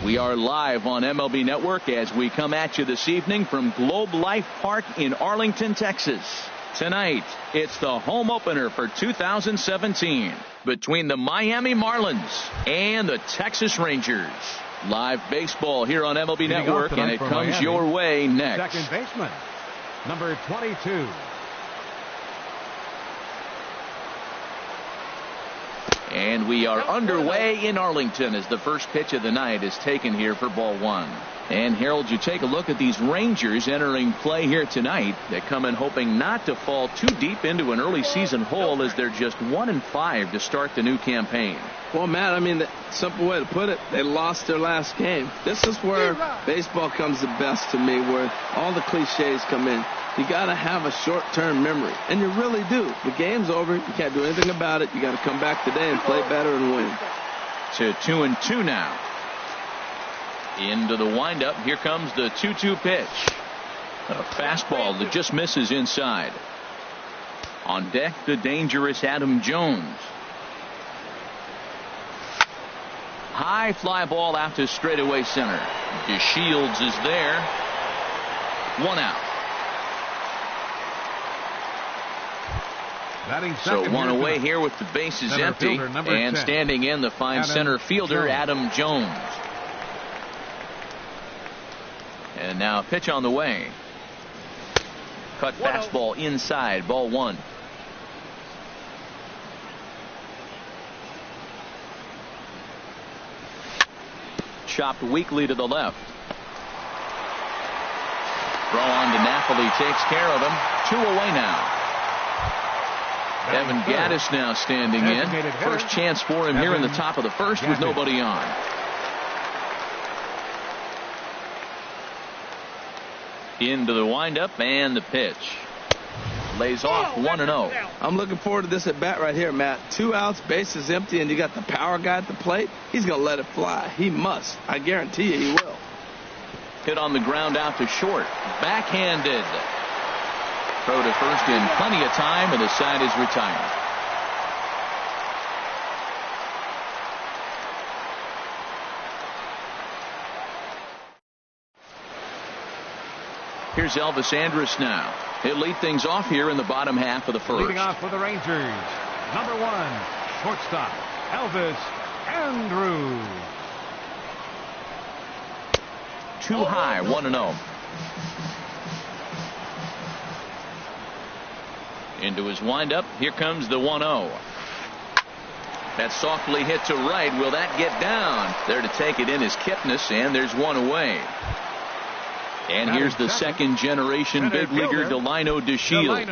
We are live on MLB Network as we come at you this evening from Globe Life Park in Arlington, Texas. Tonight, it's the home opener for 2017 between the Miami Marlins and the Texas Rangers. Live baseball here on MLB Network, and it comes Miami, your way next. Second baseman, number 22. And we are underway in Arlington as the first pitch of the night is taken here for ball one. And Harold, you take a look at these Rangers entering play here tonight. They come in hoping not to fall too deep into an early season hole as they're just 1-5 to start the new campaign. Well, Matt, I mean, the simple way to put it, they lost their last game. This is where baseball comes the best to me, where all the cliches come in. You got to have a short-term memory, and you really do. The game's over. You can't do anything about it. You got to come back today and play better and win. To 2-2 now. Into the windup. Here comes the 2-2 pitch. A fastball that just misses inside. On deck, the dangerous Adam Jones. High fly ball out to straightaway center. DeShields is there. One out. So one away here with the bases empty, and standing in the fine center fielder Adam Jones. And now a pitch on the way. Cut fastball inside, ball one. Chopped weakly to the left. Throw on to Napoli takes care of him. 2 away now. Evan Gaddis now standing in. First chance for him here in the top of the first with nobody on. Into the windup and the pitch. Lays off 1-0. I'm looking forward to this at bat right here, Matt. 2 outs, bases empty, and you got the power guy at the plate. He's going to let it fly. He must. I guarantee you he will. Hit on the ground out to short. Backhanded. Throw to first in plenty of time, and the side is retired. Here's Elvis Andrus now. He'll lead things off here in the bottom half of the first. Leading off for the Rangers, number 1, shortstop, Elvis Andrus. Too high, 1-0. Into his windup. Here comes the 1-0. That softly hit to right. Will that get down? There to take it in is Kipnis, and there's one away. And here's the second generation big leaguer Delino DeShields.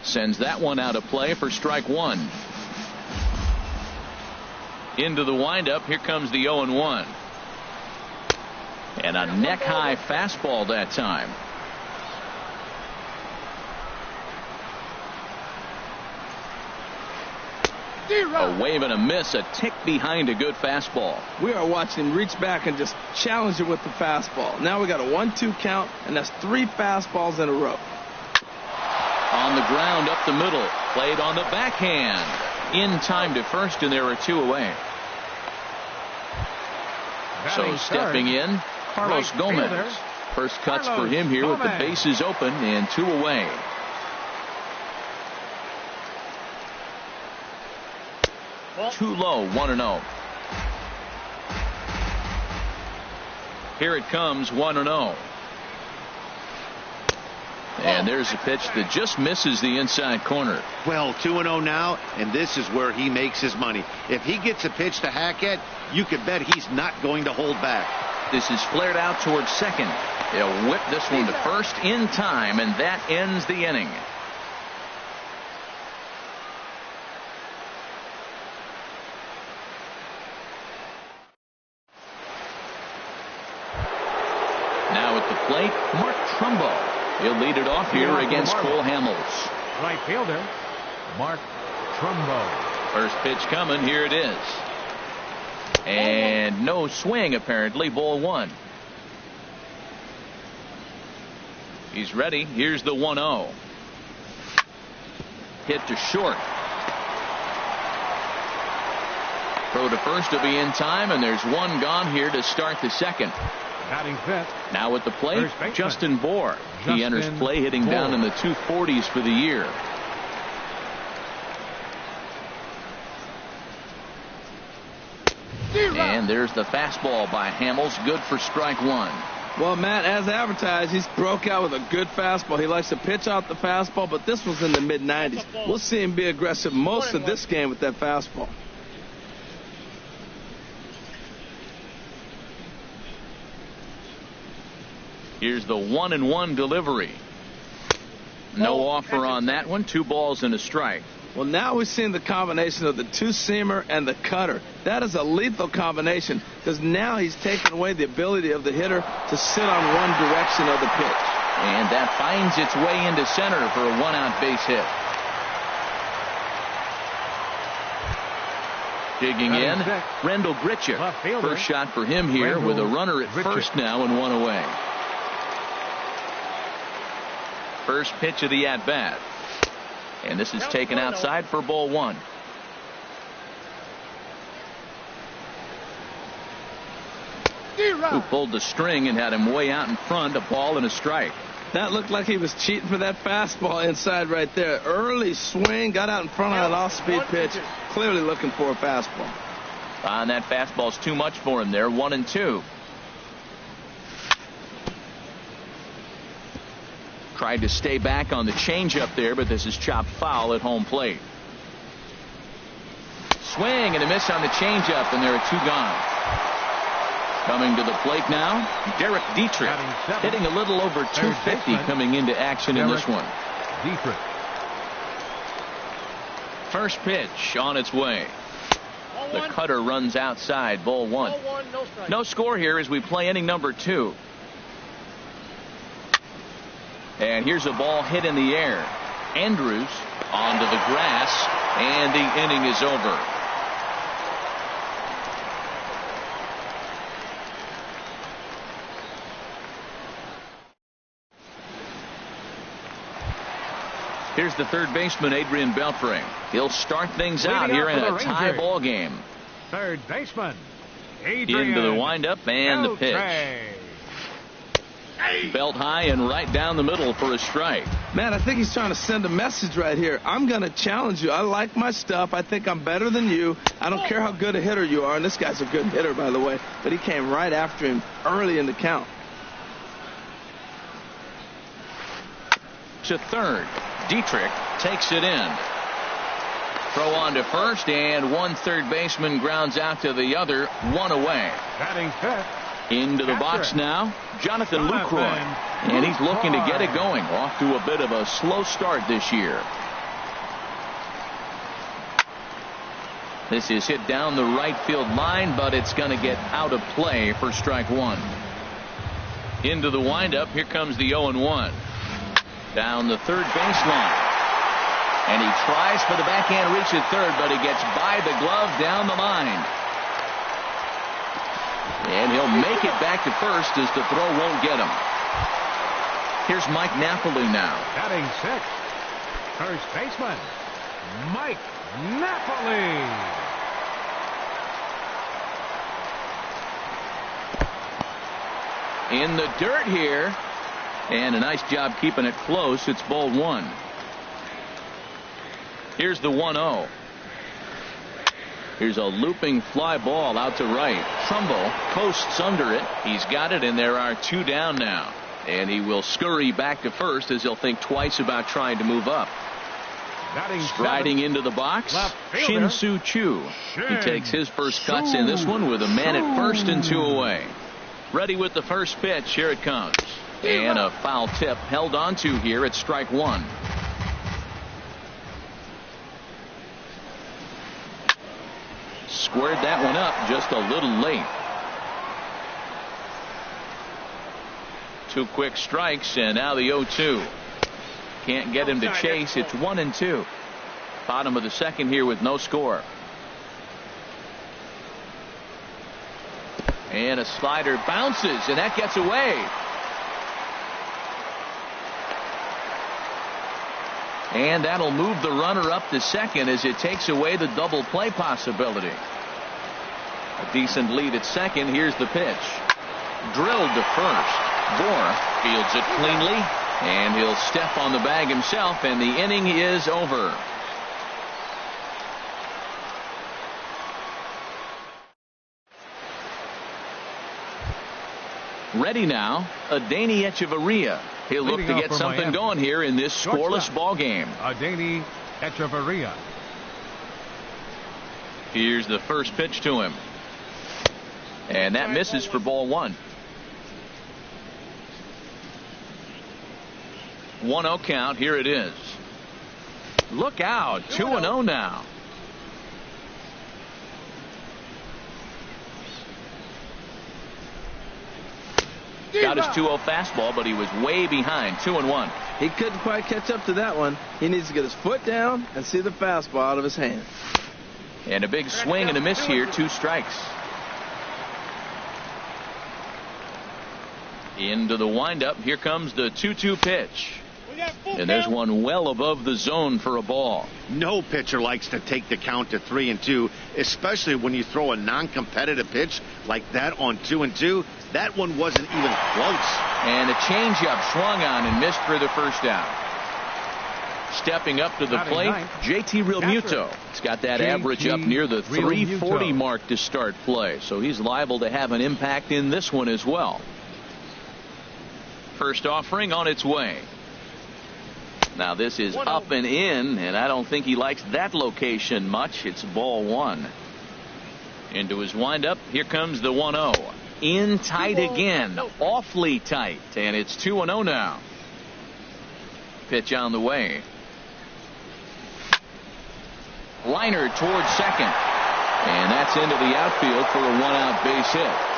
Sends that one out of play for strike one. Into the windup. Here comes the 0-1. And a neck high fastball that time. A wave and a miss, a tick behind a good fastball. We are watching him reach back and just challenge it with the fastball. Now we got a 1-2 count, and that's 3 fastballs in a row. On the ground up the middle, played on the backhand. In time to first, and there are 2 away. So stepping in, Carlos Gomez. First cuts for him here with the bases open and 2 away. Too low, 1-0. Here it comes, 1-0. And there's a pitch that just misses the inside corner. Well, 2-0 now, and this is where he makes his money. If he gets a pitch to Hackett, you could bet he's not going to hold back. This is flared out towards second. They'll whip this one to first in time, and that ends the inning. Now at the plate, Mark Trumbo. He'll lead it off here against Cole Hamels. Right fielder, Mark Trumbo. First pitch coming. Here it is. And no swing, apparently. Ball one. He's ready. Here's the 1-0. Hit to short. Throw to first will be in time, and there's one gone here to start the second. Batting fifth. Now at the plate, Justin Bour. He enters play hitting down in the 240s for the year. And there's the fastball by Hamels, good for strike one. Well, Matt, as advertised, he's broke out with a good fastball. He likes to pitch out the fastball, but this was in the mid-90s. We'll see him be aggressive most of this game with that fastball. Here's the 1-1 delivery. No offer on that one. 2 balls and a strike. Well, now we've seen the combination of the two-seamer and the cutter. That is a lethal combination because now he's taken away the ability of the hitter to sit on one direction of the pitch. And that finds its way into center for a 1-out base hit. Digging in, Rendell Grichuk. First shot for him here with a runner at first now and 1 away. First pitch of the at-bat. And this is taken outside for ball 1. Who pulled the string and had him way out in front, a ball and a strike. That looked like he was cheating for that fastball inside right there. Early swing, got out in front of that off-speed pitch. Clearly looking for a fastball. And that fastball's too much for him there. 1-2. Tried to stay back on the changeup there, but this is chopped foul at home plate. Swing and a miss on the changeup, and there are 2 gone. Coming to the plate now, Derek Dietrich, hitting a little over 250 coming into action in this one. Dietrich. First pitch on its way. The cutter runs outside, ball 1. No score here as we play inning number 2. And here's a ball hit in the air. Andrews onto the grass, and the inning is over. Here's the third baseman, Adrian Beltre. He'll start things out here in a tie ball game. Third baseman, Adrian Into the windup and the pitch. Belt high and right down the middle for a strike. Man, I think he's trying to send a message right here. I'm going to challenge you. I like my stuff. I think I'm better than you. I don't care how good a hitter you are. And this guy's a good hitter, by the way. But he came right after him early in the count. To third. Dietrich takes it in. Throw on to first, and one third baseman grounds out to the other. 1 away. Batting fifth. Into the box now, Jonathan Lucroy. And he's looking to get it going. Off to a bit of a slow start this year. This is hit down the right field line, but it's going to get out of play for strike 1. Into the windup, here comes the 0-1. Down the third baseline. And he tries for the backhand reach at third, but he gets by the glove down the line. And he'll make it back to first as the throw won't get him. Here's Mike Napoli now. Batting sixth. First baseman, Mike Napoli. In the dirt here. And a nice job keeping it close. It's ball 1. Here's the 1-0. Here's a looping fly ball out to right. Trumbo posts under it. He's got it, and there are 2 down now. And he will scurry back to first as he'll think twice about trying to move up. Striding into the box, Shin-Soo Choo. He takes his first cuts in this one with a man at first and 2 away. Ready with the first pitch. Here it comes. And a foul tip held on to here at strike 1. Squared that one up just a little late. 2 quick strikes, and now the 0-2. Can't get him to chase. It's 1-2. Bottom of the second here with no score. And a slider bounces, and that gets away. And that'll move the runner up to second as it takes away the double play possibility. A decent lead at second. Here's the pitch. Drilled to first. Bohr fields it cleanly, and he'll step on the bag himself, and the inning is over. Ready now, Adeiny Echeverria. He'll look to get something going here in this scoreless ball game. Adeiny Echeverria. Here's the first pitch to him. And that misses for ball one. 1-0 count. Here it is. Look out. 2-0 now. Got his 2-0 fastball, but he was way behind. 2-1. He couldn't quite catch up to that one. He needs to get his foot down and see the fastball out of his hand. And a big swing and a miss here. 2 strikes. Into the windup. Here comes the 2-2 pitch. And there's one well above the zone for a ball. No pitcher likes to take the count to 3-2, especially when you throw a non-competitive pitch like that on 2-2. That one wasn't even close. And a changeup swung on and missed for the first out. Stepping up to the plate, JT Realmuto. He's got that average up near the 340 mark to start play, so he's liable to have an impact in this one as well. First offering on its way. Now this is up and in, and I don't think he likes that location much. It's ball one. Into his windup. Here comes the 1-0. In tight again. Awfully tight. And it's 2-0 now. Pitch on the way. Liner towards second. And that's into the outfield for a 1-out base hit.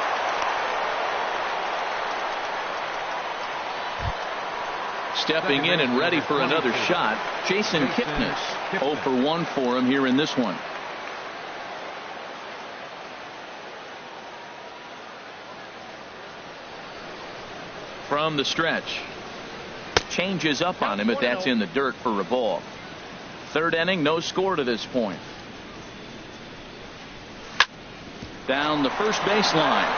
Stepping in and ready for another shot, Jason Kipnis. 0 for 1 for him here in this one. From the stretch. Changes up on him, but that's in the dirt for a ball. Third inning, no score to this point. Down the first baseline.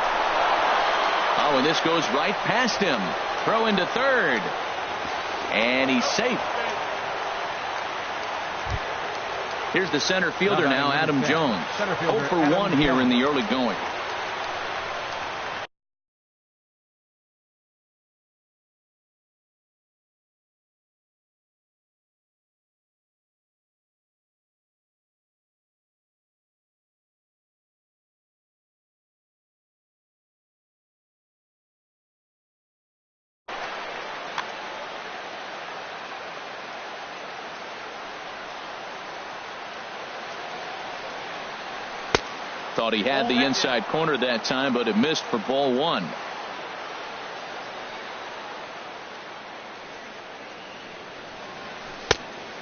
Oh, and this goes right past him. Throw into third. And he's safe. Here's the center fielder now, Adam Jones. 0 for 1 here in the early going. Thought he had the inside corner that time, but it missed for ball one.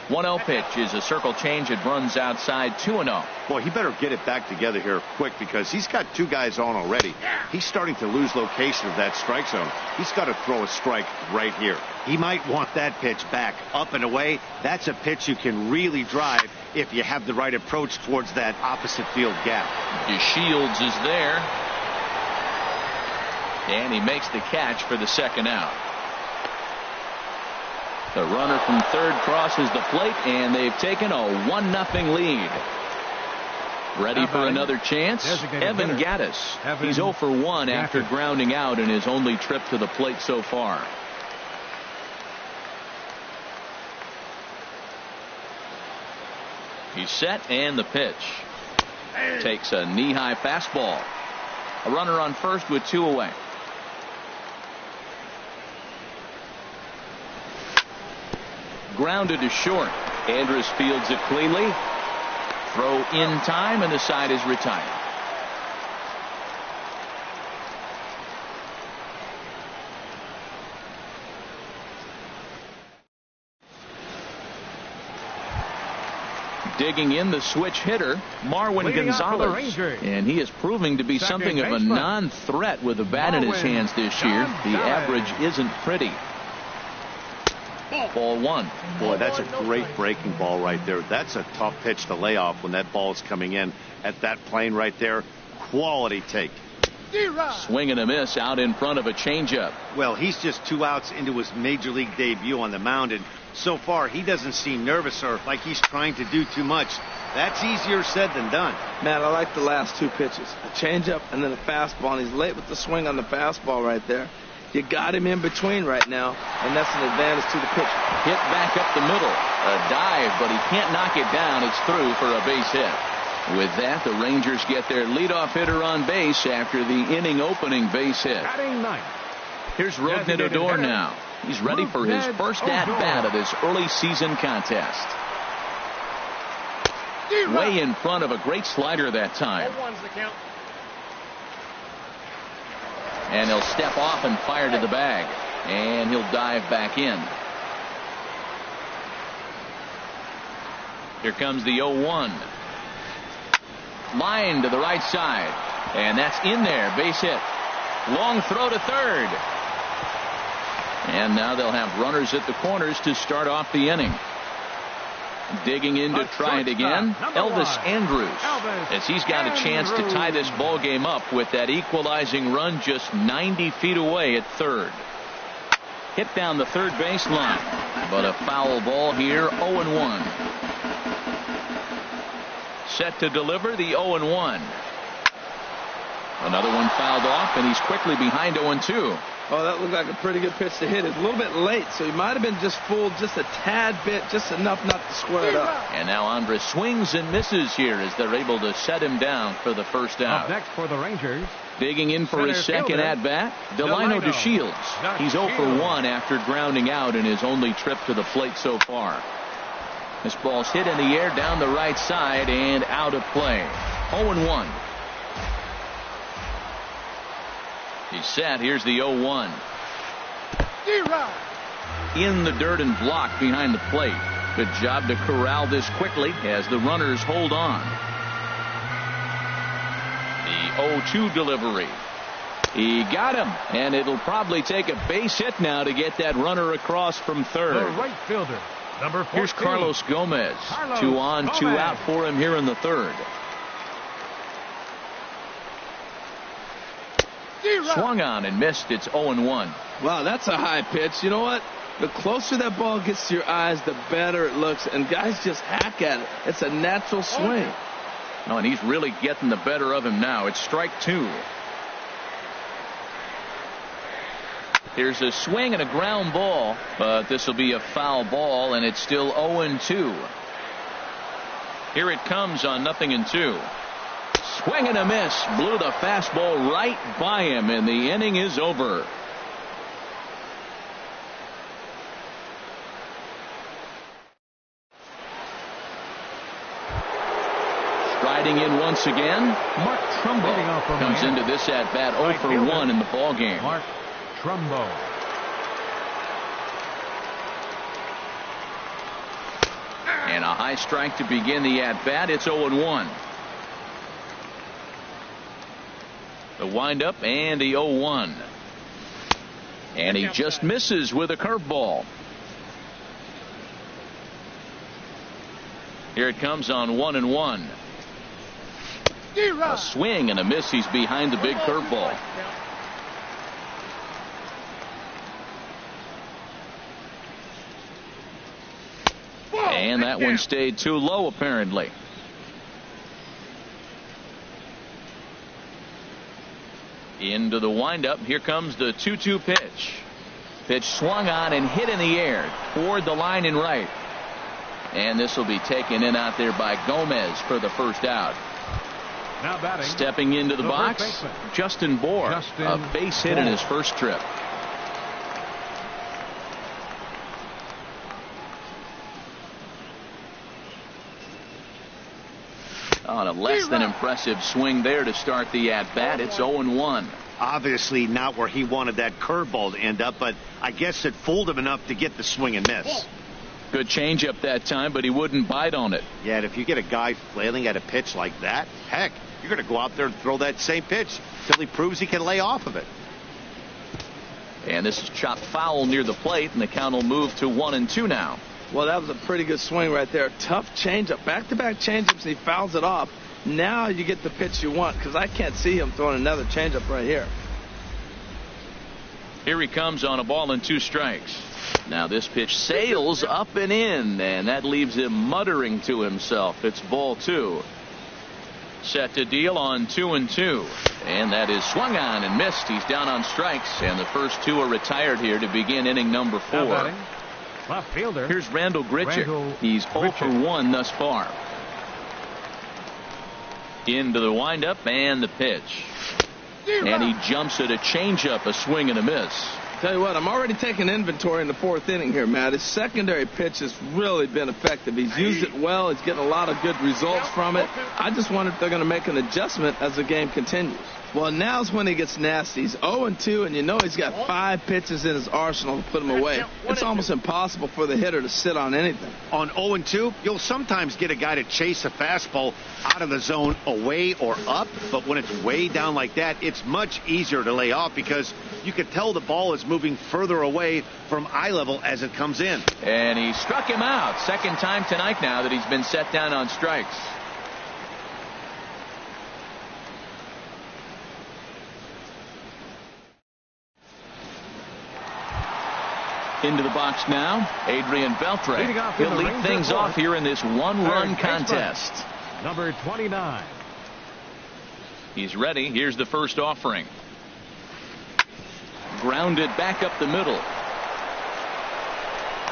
One-0 pitch is a circle change. It runs outside. 2-0. Boy, he better get it back together here quick because he's got 2 guys on already. He's starting to lose location of that strike zone. He's got to throw a strike right here. He might want that pitch back up and away. That's a pitch you can really drive if you have the right approach towards that opposite field gap. Shields is there. And he makes the catch for the second out. The runner from third crosses the plate, and they've taken a 1-0 lead. Ready for another chance? Evan Gattis. He's 0 for 1 after grounding out in his only trip to the plate so far. He's set, and the pitch. Takes a knee-high fastball. A runner on first with 2 away. Grounded to short. Andrus fields it cleanly. Throw in time, and the side is retired. Digging in the switch hitter, Marwin Gonzalez. And he is proving to be something of a non-threat with a bat in his hands this year. The average isn't pretty. Ball one. Boy, that's a great breaking ball right there. That's a tough pitch to lay off when that ball is coming in at that plane right there. Quality take. Swing and a miss out in front of a changeup. Well, he's just 2 outs into his major league debut on the mound, and so far he doesn't seem nervous or like he's trying to do too much. That's easier said than done. Man, I like the last 2 pitches. A changeup and then a fastball, and he's late with the swing on the fastball right there. You got him in between right now, and that's an advantage to the pitcher. Hit back up the middle. A dive, but he can't knock it down. It's through for a base hit. With that, the Rangers get their leadoff hitter on base after the inning opening base hit. Batting ninth. Here's Rougned Odor now. He's ready for his first at-bat of this early season contest. Way in front of a great slider that time. And he'll step off and fire to the bag. And he'll dive back in. Here comes the 0-1. Line to the right side. And that's in there. Base hit. Long throw to third. And now they'll have runners at the corners to start off the inning. Digging in to try it again, Elvis Andrus, as he's got a chance to tie this ball game up with that equalizing run just 90 feet away at third. Hit down the third baseline, but a foul ball here, 0-1. Set to deliver the 0-1. Another one fouled off, and he's quickly behind 0-2. Oh, that looked like a pretty good pitch to hit. It's a little bit late, so he might have been just fooled just a tad bit, just enough not to square it up. And now Andrus swings and misses here as they're able to set him down for the first out. Up next for the Rangers. Digging in for his second at-bat, Delino DeShields. He's 0 for 1 after grounding out in his only trip to the plate so far. This ball's hit in the air down the right side and out of play. 0-1. He's set. Here's the 0-1. In the dirt and blocked behind the plate. Good job to corral this quickly as the runners hold on. The 0-2 delivery. He got him, and it'll probably take a base hit now to get that runner across from third. The right fielder, number 14. Here's Carlos Gomez. 2 on, 2 out for him here in the third. Swung on and missed. It's 0-1. Wow, that's a high pitch. You know what? The closer that ball gets to your eyes, the better it looks. And guys just hack at it. It's a natural swing. No, and he's really getting the better of him now. It's strike 2. Here's a swing and a ground ball, but this will be a foul ball, and it's still 0-2. Here it comes on 0-2. Swing and a miss. Blew the fastball right by him, and the inning is over. Striding in once again, Mark Trumbo comes into this at bat 0 for 1 in the ball game. Mark Trumbo. And a high strike to begin the at bat. It's 0-1. The windup and the 0-1. And he just misses with a curveball. Here it comes on 1-1. A swing and a miss. He's behind the big curveball. And that one stayed too low, apparently. Into the windup. Here comes the 2-2 pitch. Pitch swung on and hit in the air toward the line and right. And this will be taken in out there by Gomez for the first out. Now batting. Stepping into the box, Justin Bour. A base hit in his first trip. On a less than impressive swing there to start the at-bat. It's 0-1. Obviously not where he wanted that curveball to end up, but I guess it fooled him enough to get the swing and miss. Good changeup that time, but he wouldn't bite on it. Yeah, and if you get a guy flailing at a pitch like that, heck, you're going to go out there and throw that same pitch till he proves he can lay off of it. And this is chopped foul near the plate, and the count will move to 1-2 now. Well, that was a pretty good swing right there. Tough changeup. Back-to-back changeups, and he fouls it off. Now you get the pitch you want, because I can't see him throwing another changeup right here. Here he comes on a ball and 2 strikes. Now this pitch sails up and in, and that leaves him muttering to himself. It's ball 2. Set to deal on 2-2. And that is swung on and missed. He's down on strikes, and the first 2 are retired here to begin inning number 4. Left fielder. Here's Randall Grichuk. He's 0 for 1 thus far. Into the windup and the pitch. And he jumps at a changeup, a swing and a miss. Tell you what, I'm already taking inventory in the 4th inning here, Matt. His secondary pitch has really been effective. He's used it well. He's getting a lot of good results from it. I just wonder if they're going to make an adjustment as the game continues. Well, now's when he gets nasty. He's 0-2, and you know he's got 5 pitches in his arsenal to put him away. It's almost impossible for the hitter to sit on anything. On 0-2, you'll sometimes get a guy to chase a fastball out of the zone away or up, but when it's way down like that, it's much easier to lay off because you can tell the ball is moving further away from eye level as it comes in. And he struck him out. Second time tonight now that he's been set down on strikes. Into the box now, Adrian Beltre. He'll lead things off here in this 1-run contest. Number 29. He's ready. Here's the first offering. Grounded back up the middle.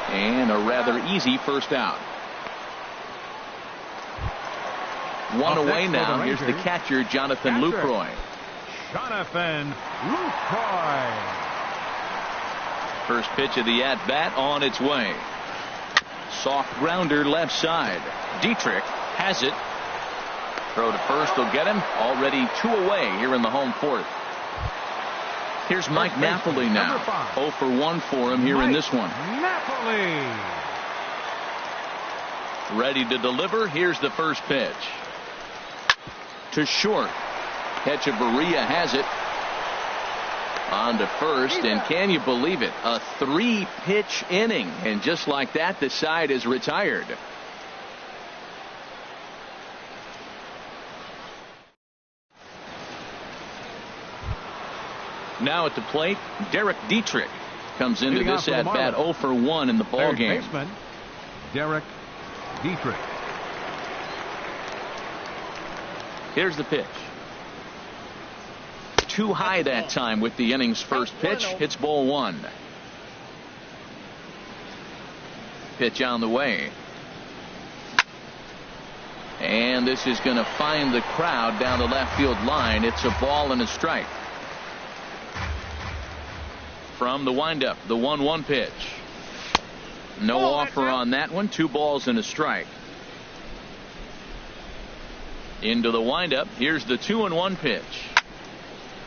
And a rather easy first out. 1 away now. Here's the catcher, Jonathan Lucroy. Jonathan Lucroy. First pitch of the at-bat on its way. Soft grounder left side. Dietrich has it. Throw to first will get him. Already 2 away here in the home 4th. Here's Mike Napoli now. 0 for 1 for him here in this one. Napoli. Ready to deliver. Here's the first pitch. To short. Echeverria has it. On to first, and can you believe it? A 3-pitch inning, and just like that, the side is retired. Now at the plate, Derek Dietrich comes into this at bat 0 for 1 in the ball game. Baseman, Derek Dietrich. Here's the pitch. Too high that time with the inning's first pitch. It's ball 1. Pitch on the way. And this is going to find the crowd down the left field line. It's a ball and a strike. From the windup, the 1-1 pitch. No offer on that one. 2 balls and a strike. Into the windup. Here's the 2-1 pitch.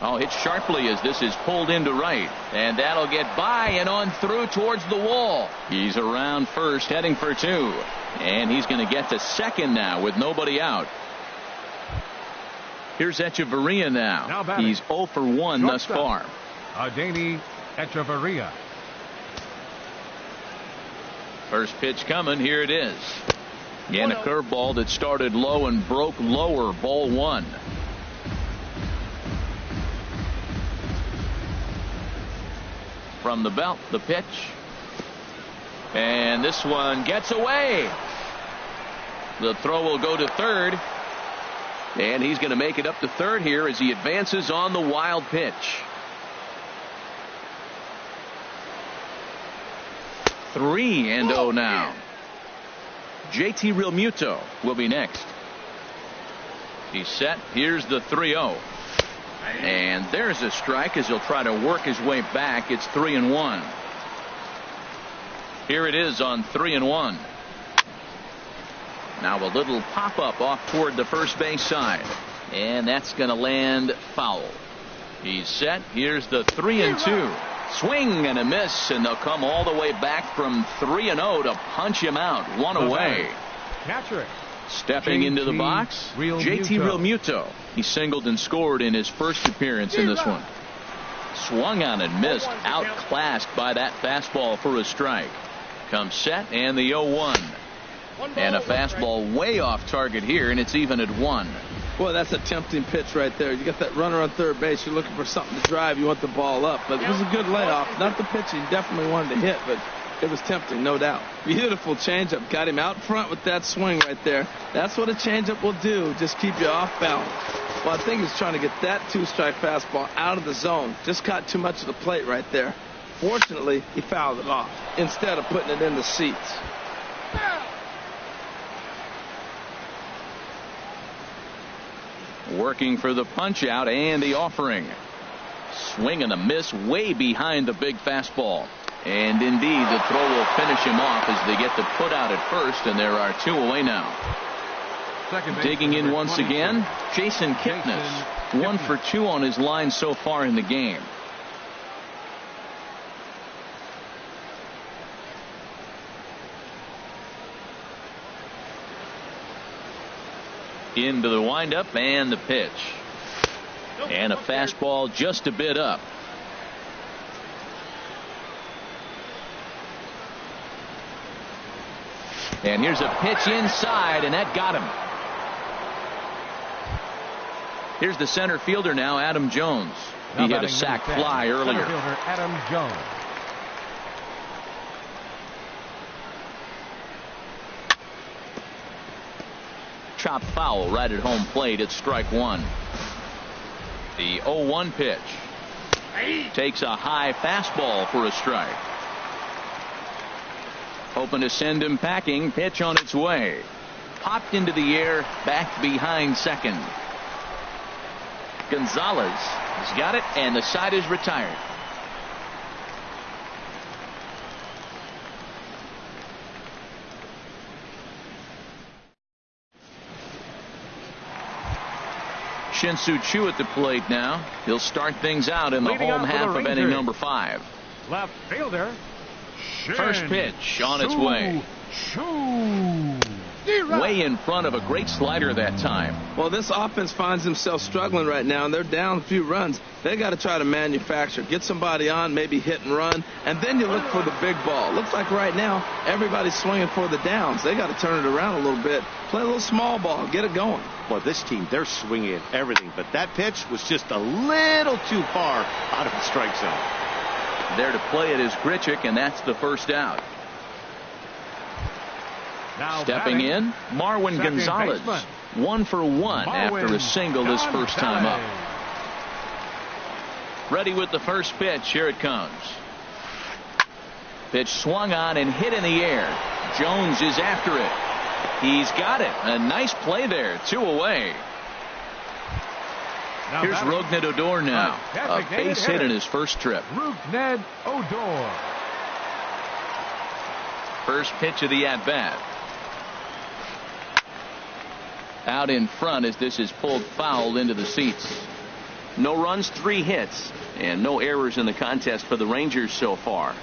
Oh, hit sharply as this is pulled into right. And that'll get by and on through towards the wall. He's around first, heading for 2. And he's going to get to second now with nobody out. Here's Echeverria now. He's 0 for 1 thus far. Adeiny Echeverria. First pitch coming. Here it is. Again, a curveball that started low and broke lower. Ball 1. From the belt, the pitch. And this one gets away. The throw will go to third. And he's going to make it up to third here as he advances on the wild pitch. 3-0 now. JT Realmuto will be next. He's set. Here's the 3-0. And there's a strike as he'll try to work his way back. It's 3-1. Here it is on 3-1. Now a little pop-up off toward the first base side. And that's going to land foul. He's set. Here's the 3-2. Swing and a miss, and they'll come all the way back from 3-0 to punch him out. 1 away. Catcher. Stepping into the box, JT Realmuto. He singled and scored in his first appearance in this one. Swung on and missed. Outclassed by that fastball for a strike. Comes set and the 0-1. And a fastball way off target here, and it's even at 1. Well, that's a tempting pitch right there. You got that runner on third base. You're looking for something to drive. You want the ball up. But it was a good layoff. Not the pitch he definitely wanted to hit, but it was tempting, no doubt. Beautiful changeup. Got him out front with that swing right there. That's what a changeup will do. Just keep you off balance. Well, I think he's trying to get that 2-strike fastball out of the zone. Just caught too much of the plate right there. Fortunately, he fouled it off instead of putting it in the seats. Working for the punch out and the offering. Swing and a miss way behind the big fastball. And indeed, the throw will finish him off as they get the put out at first, and there are 2 away now. Digging in once again, Jason Kipnis. 1 for 2 on his line so far in the game. Into the windup and the pitch. And a fastball just a bit up. And here's a pitch inside, and that got him. Here's the center fielder now, Adam Jones. He hit a sac fly earlier. Center fielder Adam Jones. Chop foul right at home plate at strike 1. The 0-1 pitch. Takes a high fastball for a strike. Hoping to send him packing. Pitch on its way. Popped into the air, back behind second. Gonzalez has got it, and the side is retired. Shin-Soo Choo at the plate now. He'll start things out in the home half of inning number 5. Left fielder. First pitch on its way. Way in front of a great slider that time. Well, this offense finds themselves struggling right now, and they're down a few runs. They got to try to manufacture, get somebody on, maybe hit and run, and then you look for the big ball. Looks like right now everybody's swinging for the downs. They got to turn it around a little bit, play a little small ball, get it going. Well, this team, they're swinging at everything, but that pitch was just a little too far out of the strike zone. There to play it is Grichuk, and that's the first out. Now stepping in, Marwin Gonzalez. Baseman. 1 for 1 after a single this first time up. Ready with the first pitch. Here it comes. Pitch swung on and hit in the air. Jones is after it. He's got it. A nice play there. 2 away. Now here's Rougned Odor now. A base hit in his first trip. Rougned Odor. First pitch of the at-bat. Out in front as this is pulled foul into the seats. No runs, 3 hits, and no errors in the contest for the Rangers so far.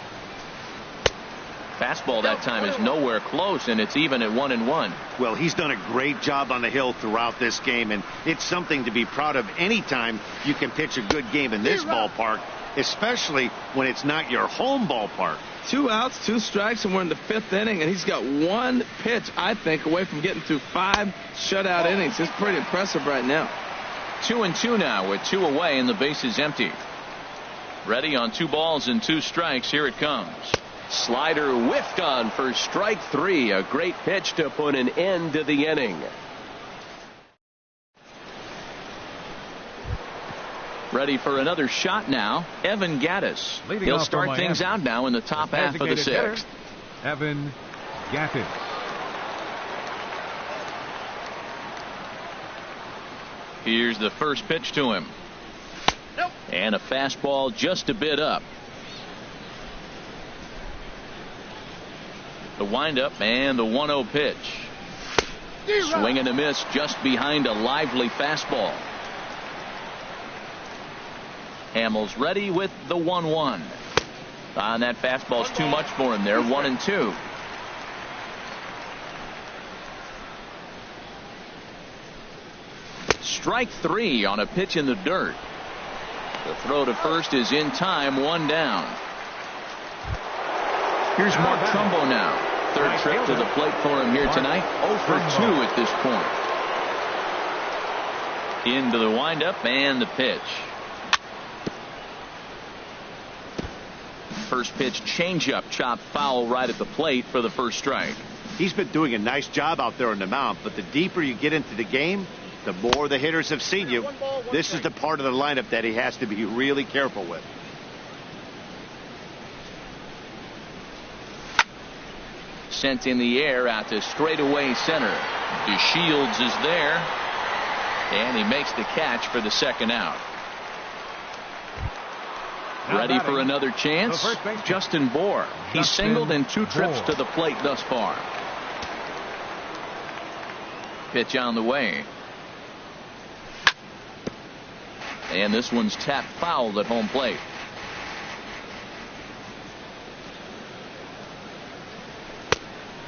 Fastball that time is nowhere close, and it's even at 1-1. Well, he's done a great job on the hill throughout this game, and it's something to be proud of anytime you can pitch a good game in this ballpark, especially when it's not your home ballpark. 2 outs, 2 strikes, and we're in the 5th inning, and he's got 1 pitch, I think, away from getting through 5 shutout innings. It's pretty impressive right now. 2-2 now with 2 away, and the base is empty. Ready on 2 balls and 2 strikes. Here it comes. Slider whiffed on for strike 3. A great pitch to put an end to the inning. Ready for another shot now. Evan Gattis. He'll start things out now in the top half of the 6th. Evan Gattis. Here's the first pitch to him. And a fastball just a bit up. The windup and the 1-0 pitch. Swing and a miss just behind a lively fastball. Hamels ready with the 1-1. And that fastball's too much for him there. 1-2. Strike 3 on a pitch in the dirt. The throw to first is in time, one down. Here's Mark Trumbo now. Third trip to the plate for him here tonight. 0 for 2 at this point. Into the windup and the pitch. First pitch changeup, chopped foul right at the plate for the first strike. He's been doing a nice job out there on the mound, but the deeper you get into the game, the more the hitters have seen you. This is the part of the lineup that he has to be really careful with. Sent in the air out to straightaway center. DeShields is there, and he makes the catch for the second out. Ready for another chance? Justin Bohr. He's singled in 2 trips to the plate thus far. Pitch on the way. And this one's tapped foul at home plate.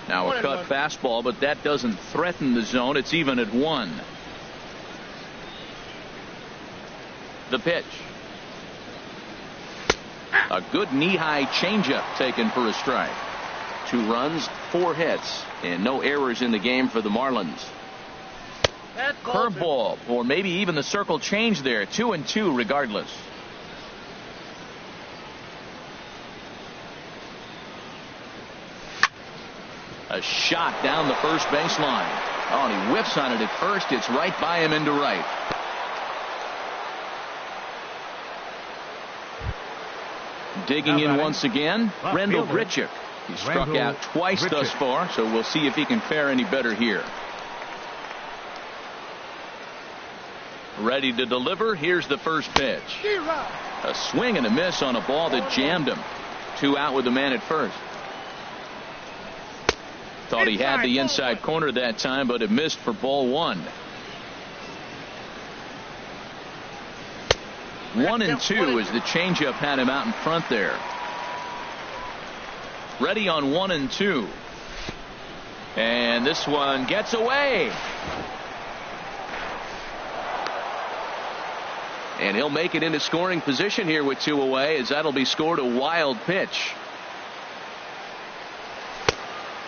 Now a cut fastball, but that doesn't threaten the zone. It's even at 1. The pitch. A good knee-high changeup taken for a strike. 2 runs, 4 hits, and no errors in the game for the Marlins. Curveball, or maybe even the circle change there. 2-2 regardless. A shot down the first baseline. Oh, and he whiffs on it at first. It's right by him into right. Digging in once again, Randall Grichuk. He struck out twice thus far, so we'll see if he can fare any better here. Ready to deliver. Here's the first pitch. A swing and a miss on a ball that jammed him. 2 out with the man at first. Thought he had the inside corner that time, but it missed for ball 1. 1-2 as the changeup had him out in front there. Ready on 1-2. And this one gets away. And he'll make it into scoring position here with 2 away, as that'll be scored a wild pitch.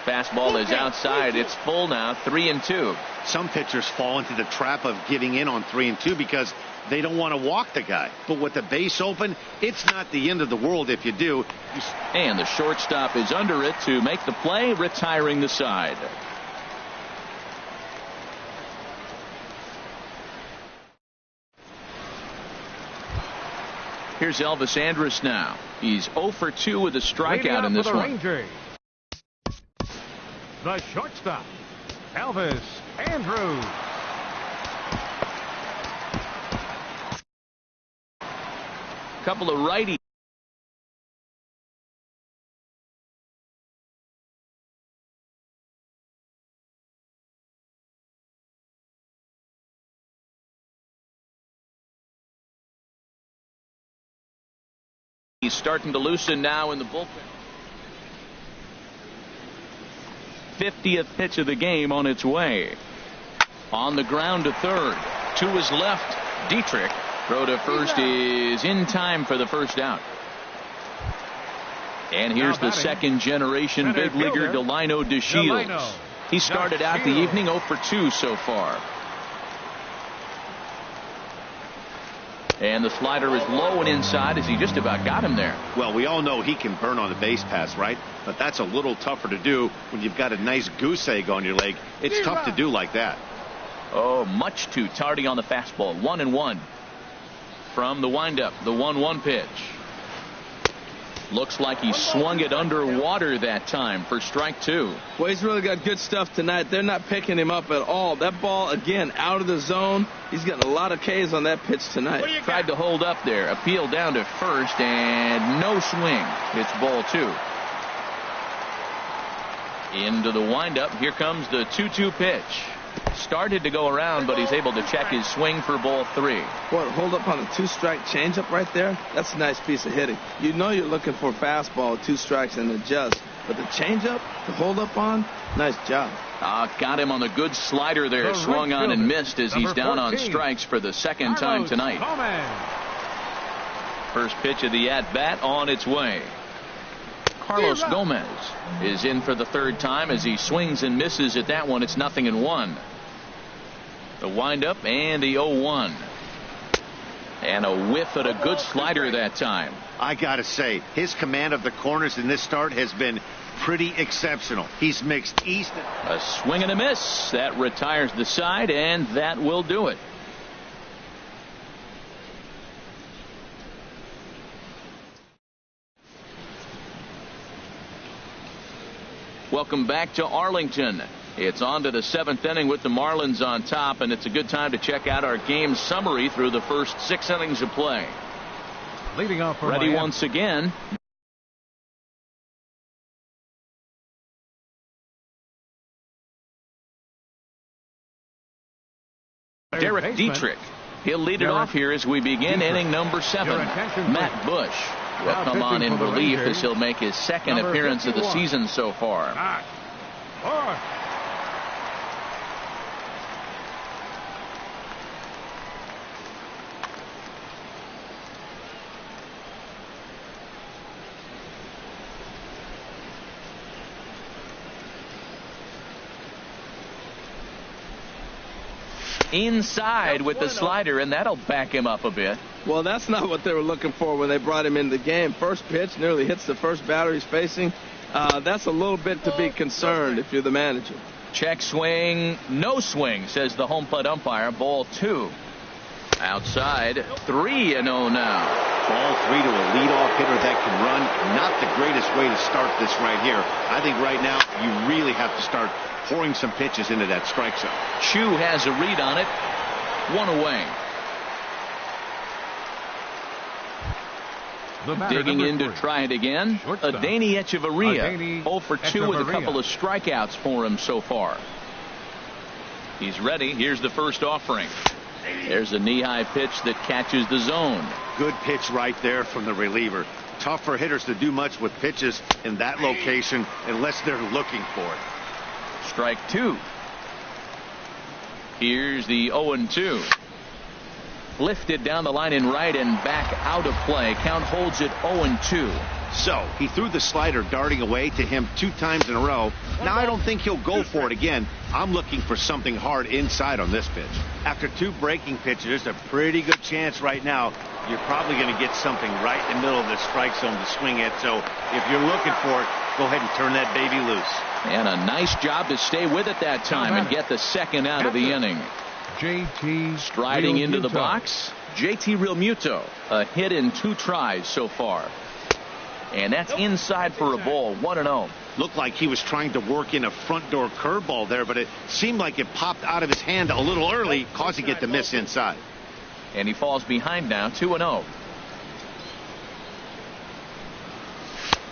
Fastball is outside. It's full now, 3-2. Some pitchers fall into the trap of giving in on 3-2 because they don't want to walk the guy. But with the base open, it's not the end of the world if you do. And the shortstop is under it to make the play, retiring the side. Here's Elvis Andrus now. He's 0 for 2 with a strikeout in this one. The shortstop, Elvis Andrus. Couple of righties. He's starting to loosen now in the bullpen. 50th pitch of the game on its way. On the ground to third. To his left, Dietrich. Throw to first is in time for the first out. And here's the second generation big leaguer Delino DeShields. He started out the evening 0 for 2 so far. And the slider is low and inside as he just about got him there. Well, we all know he can burn on the base pass, right? But that's a little tougher to do when you've got a nice goose egg on your leg. It's tough to do like that. Oh, much too tardy on the fastball. 1-1 from the windup. The 1-1 pitch. Looks like he swung it underwater that time for strike 2. Well, he's really got good stuff tonight. They're not picking him up at all. That ball, again, out of the zone. He's getting a lot of Ks on that pitch tonight. Tried to hold up there. Appeal down to first, and no swing. It's ball 2. Into the windup. Here comes the 2-2 pitch. Started to go around, but he's able to check his swing for ball 3. What, hold up on a 2-strike changeup right there? That's a nice piece of hitting. You know you're looking for a fastball, 2 strikes and adjust. But the changeup to hold up on, nice job. Got him on the good slider there. Swung on and missed as he's down on strikes for the second time tonight. First pitch of the at-bat on its way. Carlos Gomez is in for the third time as he swings and misses at that one. It's 0-1. The windup and the 0-1. And a whiff at a good slider that time. I gotta say, his command of the corners in this start has been pretty exceptional. He's mixed east. A swing and a miss. That retires the side, and that will do it. Welcome back to Arlington. It's on to the 7th inning with the Marlins on top, and it's a good time to check out our game summary through the first 6 innings of play. Leading off for Ready Miami. once again. Derek Dietrich. He'll lead it off here as we begin inning number 7. Matt Bush will come on in relief as he'll make his second appearance of the season so far. 4. Inside with the slider, and that'll back him up a bit. Well, that's not what they were looking for when they brought him into the game. First pitch nearly hits the first batter he's facing. That's a little bit to be concerned if you're the manager. Check swing, no swing, says the home plate umpire. Ball 2. Outside, 3-0 now. Ball 3 to a leadoff hitter that can run. Not the greatest way to start this right here. I think right now you really have to start pouring some pitches into that strike zone. Chu has a read on it. 1 away. Digging in to try it again. Adeiny Echeverria. 0 for 2 with a couple of strikeouts for him so far. He's ready. Here's the first offering. There's a knee-high pitch that catches the zone. Good pitch right there from the reliever. Tough for hitters to do much with pitches in that location unless they're looking for it. Strike 2. Here's the 0-2. Lifted down the line in right and back out of play. Count holds it 0-2. So he threw the slider darting away to him 2 times in a row. Now I don't think he'll go for it again. I'm looking for something hard inside on this pitch. After 2 breaking pitches, there's a pretty good chance right now you're probably going to get something right in the middle of the strike zone to swing at. So if you're looking for it, go ahead and turn that baby loose. And a nice job to stay with it that time and get the second out of the inning. JT striding into the box. JT Realmuto, a hit in 2 tries so far. And that's inside for a ball. 1-0. Looked like he was trying to work in a front door curveball there, but it seemed like it popped out of his hand a little early, causing it to miss inside. And he falls behind now. 2-0.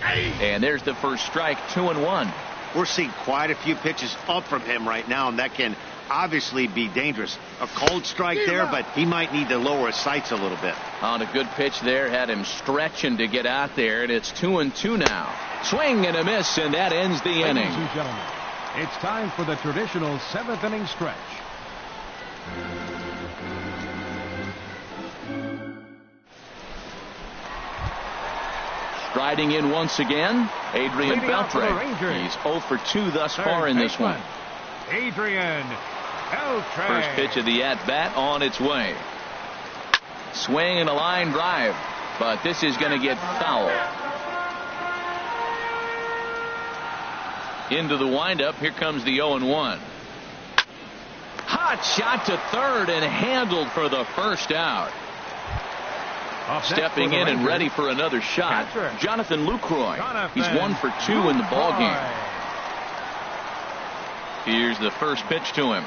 And there's the first strike. 2-1. We're seeing quite a few pitches up from him right now, and that can obviously be dangerous. A cold strike there, but he might need to lower his sights a little bit. On a good pitch there, had him stretching to get out there, and it's 2-2 now. Swing and a miss, and that ends the inning. Ladies and gentlemen, it's time for the traditional 7th inning stretch. Striding in once again, Adrian Beltre. He's 0 for 2 thus far in this one. Adrian Beltre. First pitch of the at-bat on its way. Swing and a line drive, but this is going to get foul. Into the windup. Here comes the 0-1. Hot shot to third and handled for the first out. Stepping in and ready for another shot, Jonathan Lucroy. He's 1 for 2 in the ballgame. Here's the first pitch to him.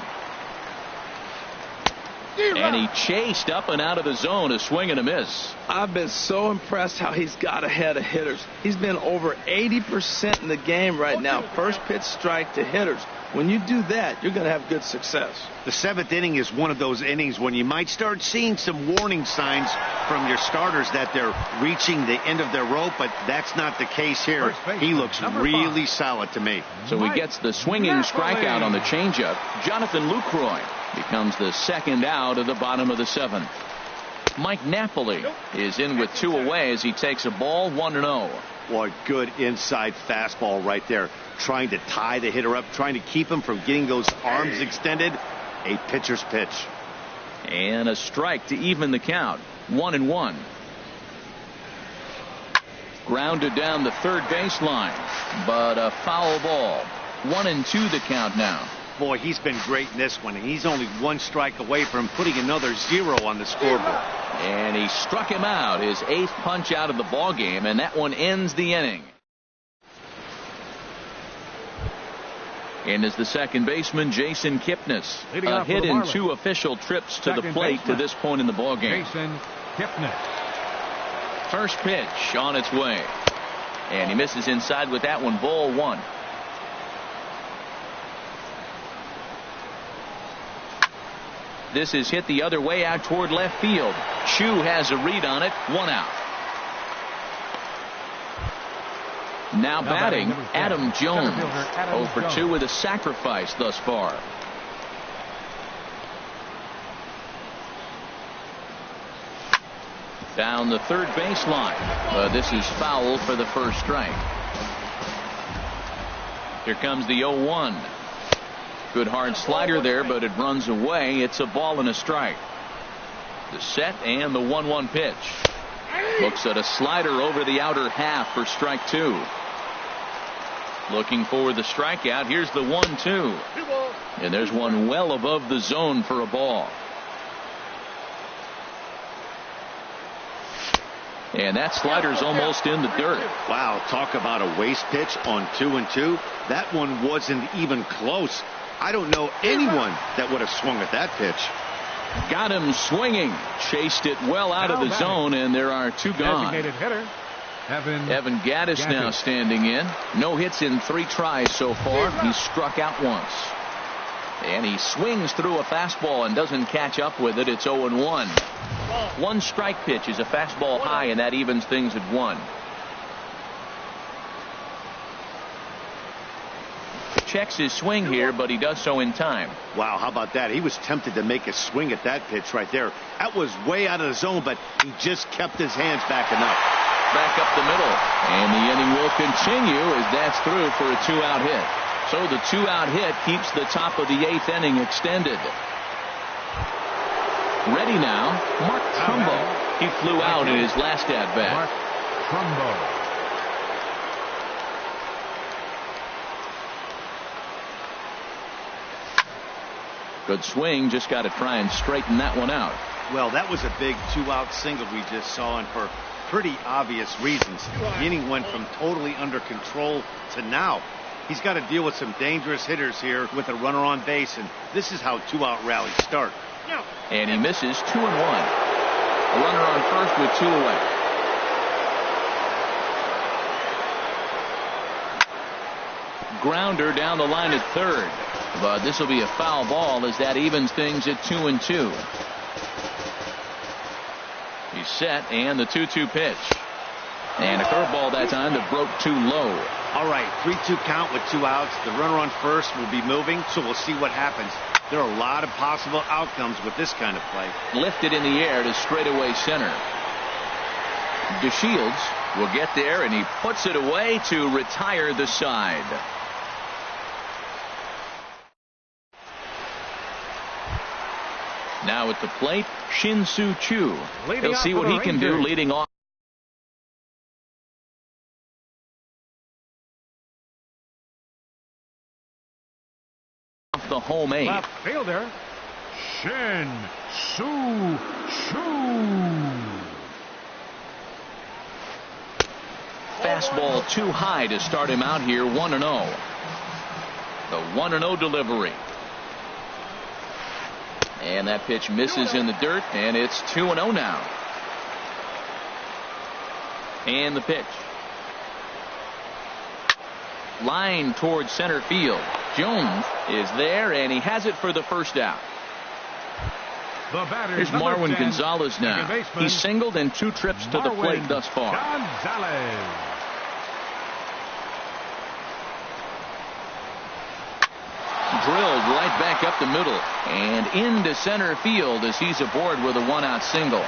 And he chased up and out of the zone. A swing and a miss. I've been so impressed how he's got ahead of hitters. He's been over 80% in the game right now. First pitch strike to hitters. When you do that, you're going to have good success. The 7th inning is one of those innings when you might start seeing some warning signs from your starters that they're reaching the end of their rope, but that's not the case here. He looks really solid to me. So he gets the swinging strikeout on the changeup. Jonathan Lucroy becomes the second out of the bottom of the 7th. Mike Napoli is in with 2 away as he takes a ball 1-0. Boy, good inside fastball right there. Trying to tie the hitter up, trying to keep him from getting those arms extended. A pitcher's pitch. And a strike to even the count. 1-1. Grounded down the third baseline, but a foul ball. 1-2 the count now. Boy, he's been great in this one, and he's only 1 strike away from putting another 0 on the scoreboard. And he struck him out, his 8th punch out of the ball game, and that one ends the inning. And is the second baseman, Jason Kipnis. A hit in 2 official trips to the plate to this point in the ball game. Jason Kipnis. First pitch on its way. And he misses inside with that one, ball 1. This is hit the other way out toward left field. Chu has a read on it. 1 out. Now batting, Adam Jones. 0 for 2 with a sacrifice thus far. Down the third baseline. This is foul for the first strike. Here comes the 0-1. Good hard slider there, but it runs away. It's a ball and a strike. The set and the 1-1 pitch. Looks at a slider over the outer half for strike 2. Looking for the strikeout. Here's the 1-2. And there's one well above the zone for a ball. And that slider's almost in the dirt. Wow, talk about a waste pitch on 2-2. That one wasn't even close. I don't know anyone that would have swung at that pitch. Got him swinging. Chased it well out of the zone, and there are 2 gone. Designated hitter, Evan Gattis now standing in. No hits in 3 tries so far. He struck out once. And he swings through a fastball and doesn't catch up with it. It's 0-1. 1 strike pitch is a fastball high, and that evens things at 1. Checks his swing here, but he does so in time. Wow, how about that? He was tempted to make a swing at that pitch right there. That was way out of the zone, but he just kept his hands back enough. Back up the middle. And the inning will continue as that's through for a 2-out hit. So the 2-out hit keeps the top of the 8th inning extended. Ready now, Mark Trumbo. He flew out in his last at-bat. Mark Trumbo. Good swing, just got to try and straighten that one out. Well, that was a big 2-out single we just saw, and for pretty obvious reasons. The inning went from totally under control to now. He's got to deal with some dangerous hitters here with a runner on base, and this is how 2-out rallies start. And he misses 2-1. A runner on first with 2 away. Grounder down the line at third. But this will be a foul ball as that evens things at 2-2. He's set, and the 2-2 pitch. And a curveball that time that broke too low. All right, 3-2 count with 2 outs. The runner on first will be moving, so we'll see what happens. There are a lot of possible outcomes with this kind of play. Lifted in the air to straightaway center. DeShields will get there, and he puts it away to retire the side. Now at the plate, Shin-Soo Choo. He'll see what he can do leading off. The home 8. Left fielder, Shin-Soo Choo. Fastball too high to start him out here. 1-0. The 1-0 delivery. And that pitch misses in the dirt, and it's 2-0 now. And the pitch. Line towards center field. Jones is there, and he has it for the first out. Here's Marwin Gonzalez now. He's singled in 2 trips to the plate thus far. Gonzalez. Drilled right back up the middle and into center field as he's aboard with a 1-out single.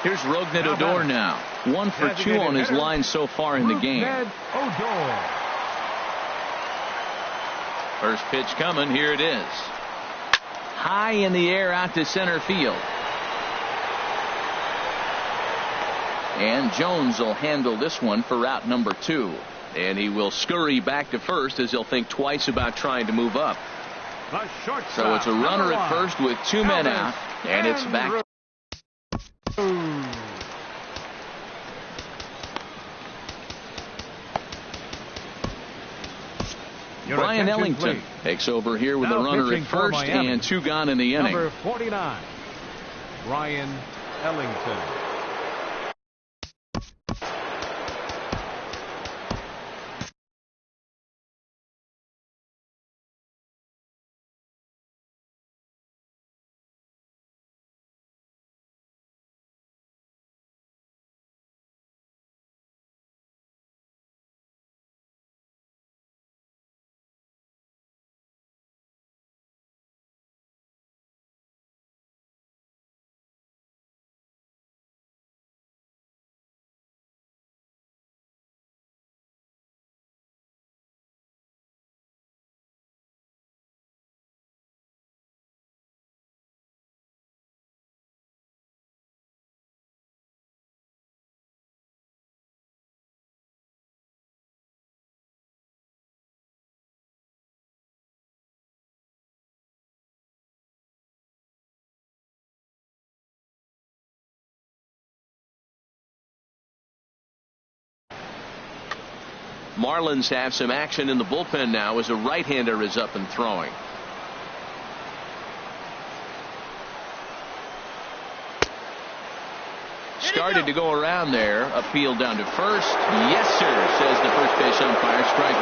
Here's Rognedodor now. 1 for 2 on his line so far in the game. First pitch coming. Here it is. High in the air out to center field. And Jones will handle this one for route number 2. And he will scurry back to first as he'll think twice about trying to move up. So it's a runner at first with 2 men out. And it's back. Brian Ellington takes over here with a runner at first and 2 gone in the inning. Number 49, Brian Ellington. Marlins have some action in the bullpen now as a right-hander is up and throwing. Started to go around there. Appeal down to first. Yes, sir, says the first base umpire. Strike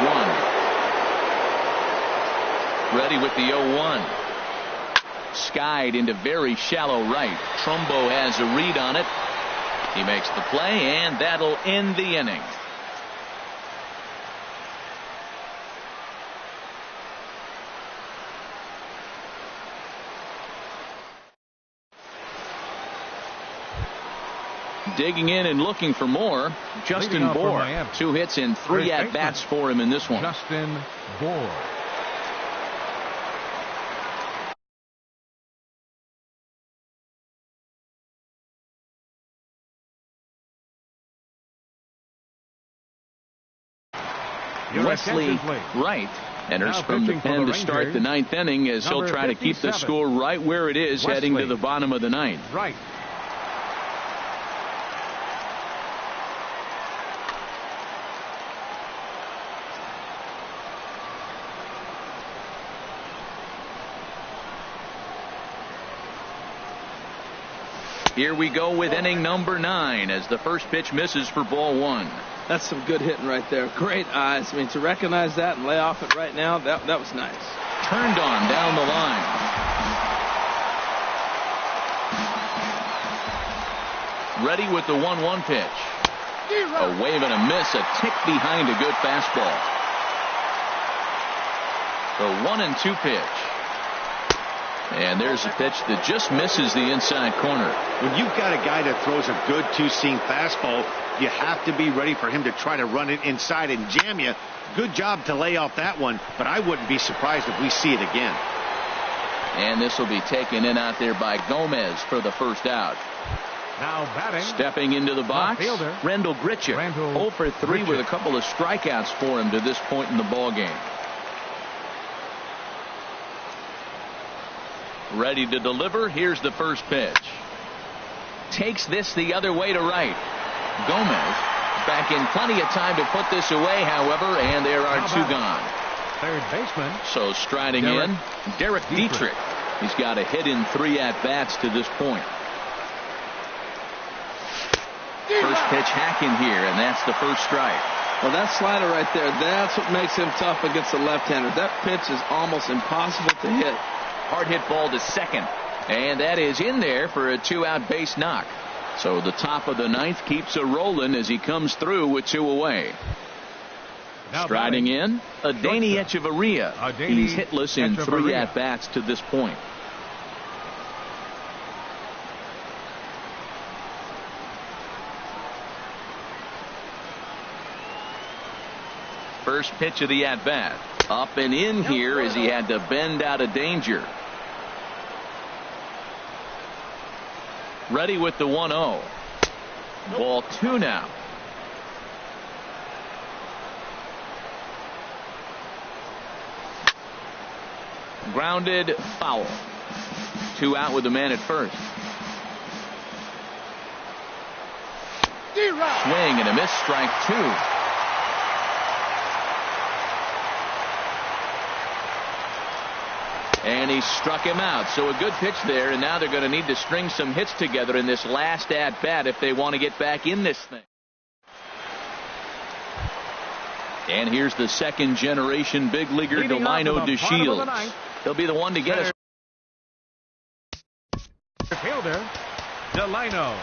1. Ready with the 0-1. Skied into very shallow right. Trumbo has a read on it. He makes the play, and that'll end the inning. Digging in and looking for more, Justin Bohr. 2 hits and 3 at-bats for him in this one. Justin Bohr. Wesley Wright enters from the pen to start the 9th inning as he'll try to keep the score right where it is heading to the bottom of the 9th. Right. Here we go with inning number 9 as the first pitch misses for ball 1. That's some good hitting right there. Great eyes. I mean, to recognize that and lay off it right now, that was nice. Turned on down the line. Ready with the 1-1 pitch. A wave and a miss, a tick behind a good fastball. The 1-2 pitch. And there's a pitch that just misses the inside corner. When you've got a guy that throws a good 2-seam fastball, you have to be ready for him to try to run it inside and jam you. Good job to lay off that one, but I wouldn't be surprised if we see it again. And this will be taken in out there by Gomez for the first out. Now batting. Stepping into the box, Rendell Gritchick. 0 for 3 with a couple of strikeouts for him to this point in the ball game. Ready to deliver. Here's the first pitch. Takes this the other way to right. Gomez back in plenty of time to put this away, however, and there are 2 gone. Third baseman. So striding in, Derek Dietrich. He's got a hit in 3 at-bats to this point. First pitch hacking here, and that's the first strike. Well, that slider right there, that's what makes him tough against a left-hander. That pitch is almost impossible to hit. Hard hit ball to second, and that is in there for a 2-out base knock. So the top of the 9th keeps a rolling as he comes through with 2 away. Now striding in, Adeiny Echeverria. He's hitless in 3 at-bats to this point. First pitch of the at-bat. Up and in here as he had to bend out of danger. Ready with the 1-0. Ball 2 now. Grounded foul. 2 out with the man at first. Swing and a miss, strike 2. And he struck him out. So a good pitch there, and now they're going to need to string some hits together in this last at-bat if they want to get back in this thing. And here's the second-generation big leaguer, Delino DeShields. He'll be the one to get us. Fielder, Delino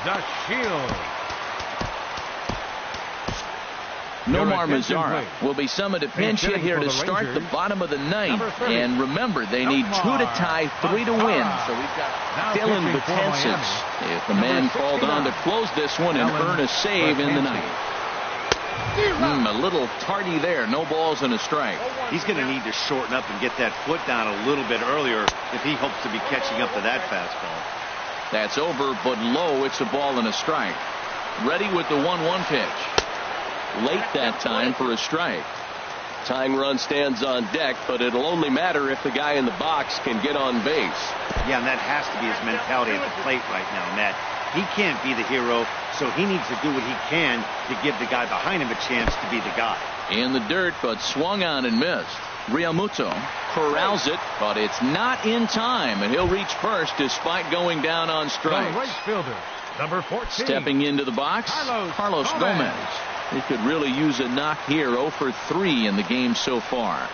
DeShields. Nomar Mazara will be summoned to pinch hit here to start the bottom of the ninth. And remember, they need 2 to tie, 3 to win. So we've got Dylan Betances. If the man called on to close this one and earn a save in the ninth. A little tardy there. No balls and a strike. He's going to need to shorten up and get that foot down a little bit earlier if he hopes to be catching up to that fastball. That's over, but low. It's a ball and a strike. Ready with the 1-1 pitch. Late that time for a strike. Tying run stands on deck, but it'll only matter if the guy in the box can get on base. Yeah, and that has to be his mentality at the plate right now, Matt. He can't be the hero, so he needs to do what he can to give the guy behind him a chance to be the guy. In the dirt, but swung on and missed. Realmuto corrals it, but it's not in time, and he'll reach first despite going down on strikes. The right fielder, number 14. Stepping into the box, Carlos Gomez. He could really use a knock here. 0 for 3 in the game so far.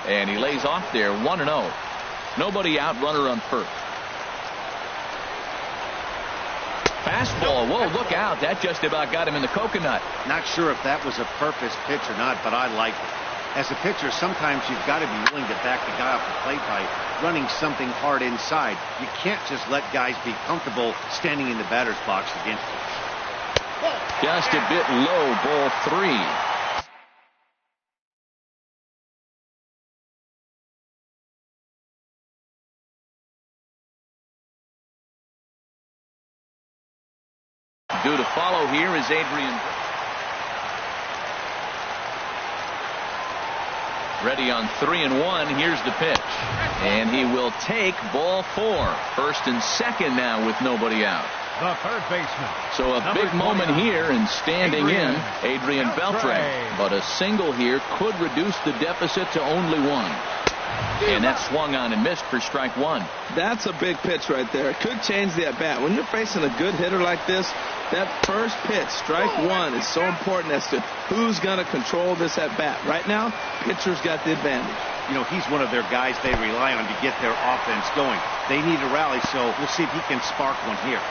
And he lays off there, 1-0. Nobody out, runner on first. Fastball. Whoa, look out. That just about got him in the coconut. Not sure if that was a purpose pitch or not, but I like it. As a pitcher, sometimes you've got to be willing to back the guy off the plate by running something hard inside. You can't just let guys be comfortable standing in the batter's box against you. Just a bit low, ball 3. Due to follow here is Adrian. Ready on 3-1. Here's the pitch. And he will take ball 4. First and second now with nobody out. The third baseman. So a big moment here, and standing in, Adrian Beltre. But a single here could reduce the deficit to only 1. And that swung on and missed for strike 1. That's a big pitch right there. It could change the at-bat. When you're facing a good hitter like this, that first pitch, strike 1, is so important as to who's going to control this at-bat. Right now, pitcher's got the advantage. You know, he's one of their guys they rely on to get their offense going. They need a rally, so we'll see if he can spark one here.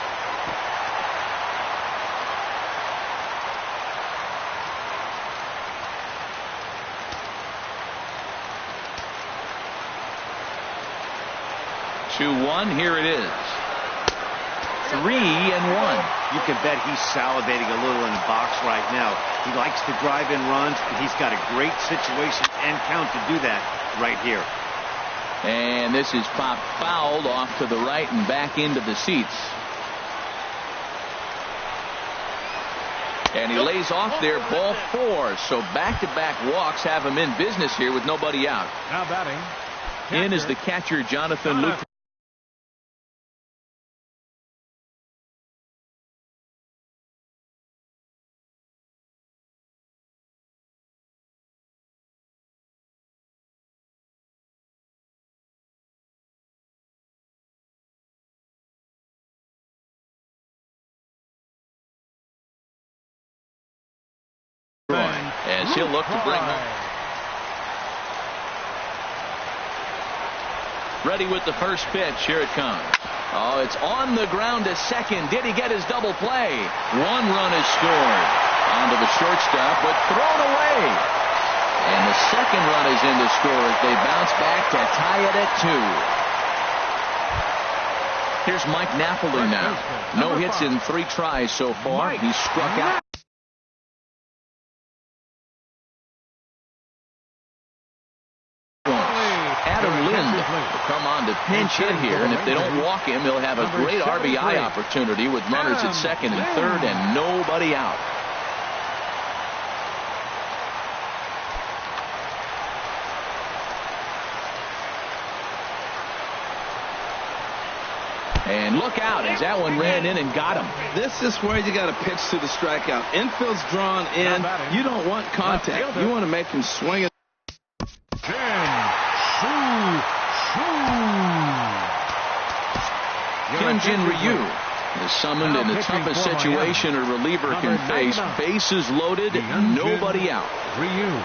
Here it is. 3-1. You can bet he's salivating a little in the box right now. He likes to drive in runs, and he's got a great situation and count to do that right here. And this is popped fouled off to the right and back into the seats. And he lays off there, ball 4. So back-to-back walks have him in business here with nobody out. Now batting. In is the catcher, Jonathan Luke. As he'll look to bring home. Ready with the first pitch. Here it comes. Oh, it's on the ground to second. Did he get his double play? 1 run is scored. Onto the shortstop, but thrown away. And the second run is in to score as they bounce back to tie it at 2. Here's Mike Napoli now. No hits in 3 tries so far. He struck out. Adam Lind will come on to pinch hit here, and if they don't walk him, he'll have a great RBI opportunity with runners at second and third and nobody out. And look out as that one ran in and got him. This is where you got to pitch to the strikeout. Infield's drawn in. You don't want contact. You want to make him swing it. Hyunjin Ryu is summoned in the toughest situation a reliever can face. Bases loaded, nobody out. Ryu.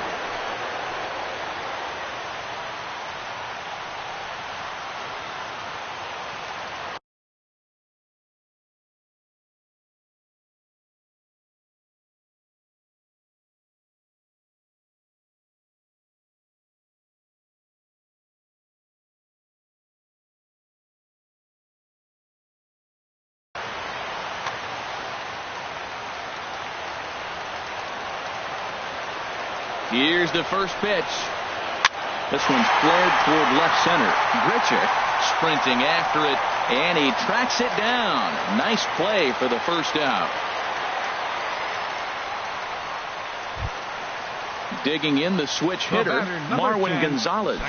Here's the first pitch. This one's flared toward left center. Grichuk sprinting after it, and he tracks it down. Nice play for the first out. Digging in the switch hitter, Marwin Gonzalez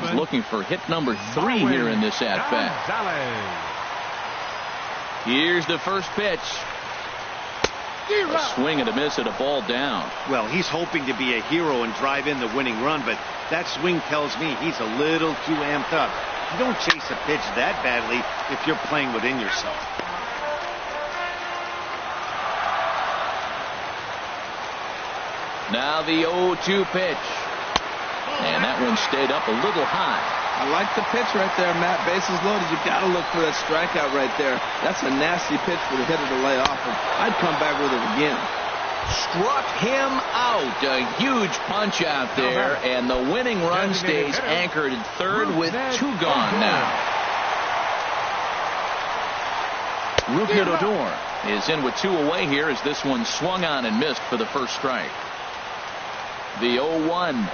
is looking for hit number 3 here in this at-bat. Here's the first pitch. A swing and a miss at a ball down. Well, he's hoping to be a hero and drive in the winning run, but that swing tells me he's a little too amped up. You don't chase a pitch that badly if you're playing within yourself. Now the 0-2 pitch. And that one stayed up a little high. I like the pitch right there, Matt. Bases loaded. You got to look for that strikeout right there. That's a nasty pitch for the hitter to lay off of. I'd come back with it again. Struck him out. A huge punch out there, and the winning run stays anchored at third with 2 gone now. Rougned Odor is in with 2 away here as this one swung on and missed for the first strike. The 0-1.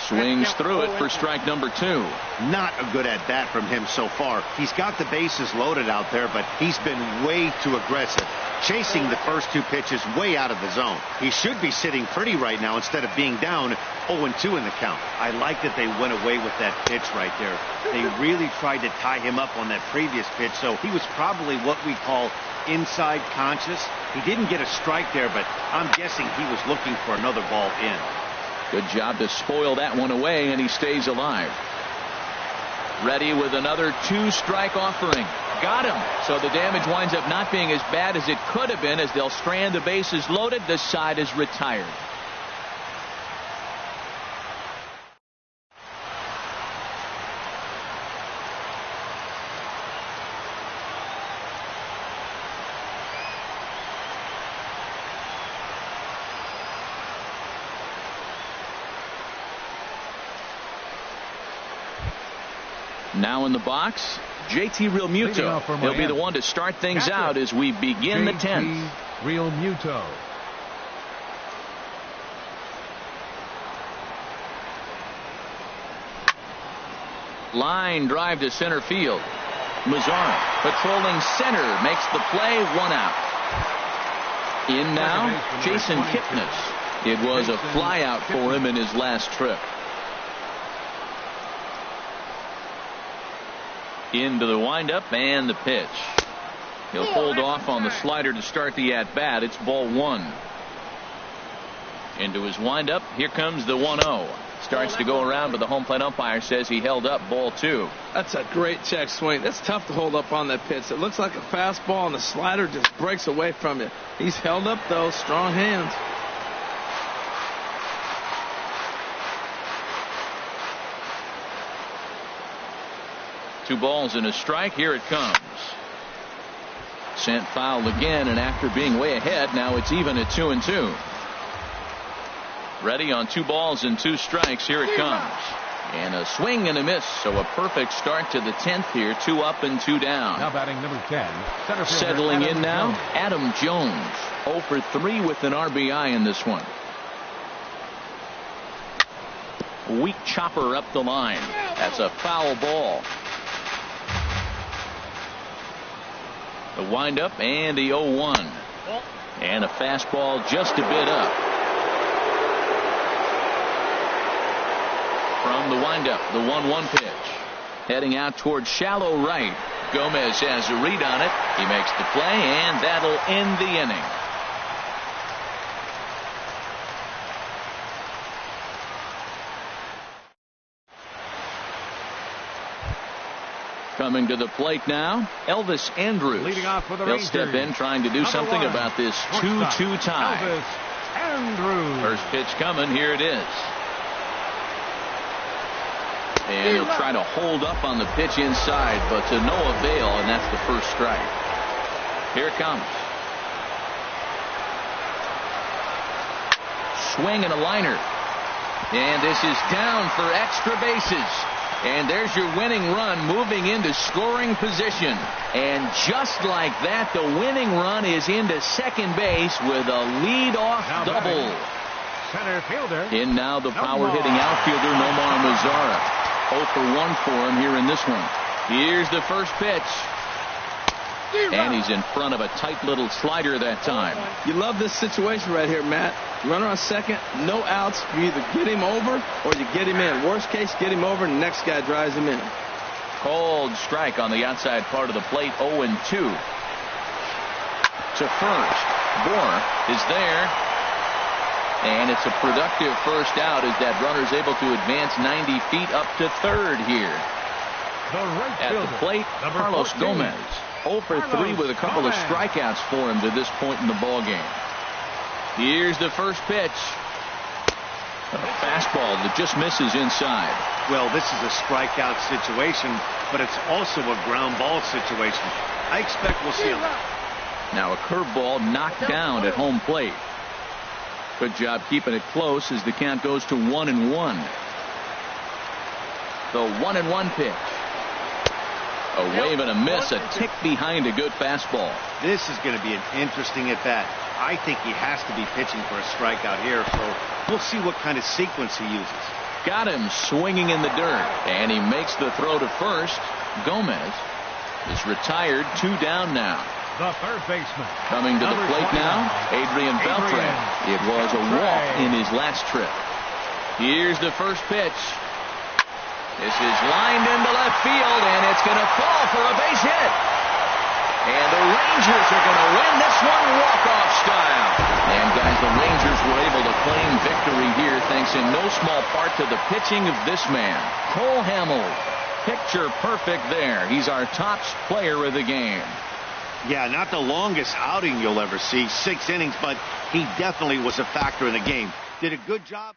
Swings through it for strike number 2. Not a good at bat from him so far. He's got the bases loaded out there, but he's been way too aggressive, chasing the first 2 pitches way out of the zone. He should be sitting pretty right now instead of being down 0-2 in the count. I like that they went away with that pitch right there. They really tried to tie him up on that previous pitch, so he was probably what we call inside conscious. He didn't get a strike there, but I'm guessing he was looking for another ball in. Good job to spoil that one away, and he stays alive. Ready with another 2-strike offering. Got him. So the damage winds up not being as bad as it could have been as they'll strand the bases loaded. The side is retired. Now in the box, JT Realmuto. He'll be the one to start things out as we begin the 10th. Realmuto. Line drive to center field. Mazzara patrolling center makes the play, 1 out. In now, Jason Kipnis. It was a flyout for him in his last trip. Into the windup and the pitch. He'll hold off on the slider to start the at-bat. It's ball 1. Into his windup. Here comes the 1-0. Starts to go around, but the home plate umpire says he held up ball 2. That's a great check swing. That's tough to hold up on that pitch. It looks like a fastball, and the slider just breaks away from you. He's held up, though. Strong hands. Two balls and a strike. Here it comes. Sent foul again, and after being way ahead, now it's even at 2-2. Ready on 2 balls and 2 strikes. Here it comes. And a swing and a miss. So a perfect start to the 10th here. 2 up and 2 down. Now batting number 10. Settling in now, Adam Jones. 0 for 3 with an RBI in this one. Weak chopper up the line. That's a foul ball. The windup and the 0-1. And a fastball just a bit up. From the windup, the 1-1 pitch. Heading out towards shallow right. Gomez has a read on it. He makes the play, and that'll end the inning. Coming to the plate now, Elvis Andrus. Leading off for the He'll Rangers, step in trying to do something #1, about this 2-2 tie. Elvis Andrus. First pitch coming. Here it is. And he'll try to hold up on the pitch inside, but to no avail, and that's the first strike. Here it comes. Swing and a liner. And this is down for extra bases. And there's your winning run moving into scoring position. And just like that, the winning run is into second base with a lead-off double. Center fielder. In now the power-hitting outfielder, Nomar Mazara. 0 for 1 for him here in this one. Here's the first pitch. And he's in front of a tight little slider that time. You love this situation right here, Matt. Runner on second, no outs. You either get him over or you get him in. Worst case, get him over and the next guy drives him in. Cold strike on the outside part of the plate. 0-2. To first. Bohr is there. And it's a productive first out as that runner is able to advance 90 feet up to third here. The right At the fielder, plate, number Carlos 14. Gomez. 0 for 3 with a couple of strikeouts for him to this point in the ballgame. Here's the first pitch. A fastball that just misses inside. Well, this is a strikeout situation, but it's also a ground ball situation. I expect we'll see him. Now a curveball knocked down at home plate. Good job keeping it close as the count goes to 1-1. The 1-1 pitch. A wave and a miss, a tick behind a good fastball. This is going to be an interesting at bat. I think he has to be pitching for a strikeout here, so we'll see what kind of sequence he uses. Got him swinging in the dirt, and he makes the throw to first. Gomez is retired, 2 down now. The third baseman. Coming to the Number plate 29, now, Adrian Beltre. It was a walk in his last trip. Here's the first pitch. This is lined into left field, and it's going to fall for a base hit. And the Rangers are going to win this one walk-off style. And guys, the Rangers were able to claim victory here thanks in no small part to the pitching of this man, Cole Hamels. Picture perfect there. He's our top player of the game. Yeah, not the longest outing you'll ever see, 6 innings, but he definitely was a factor in the game. Did a good job.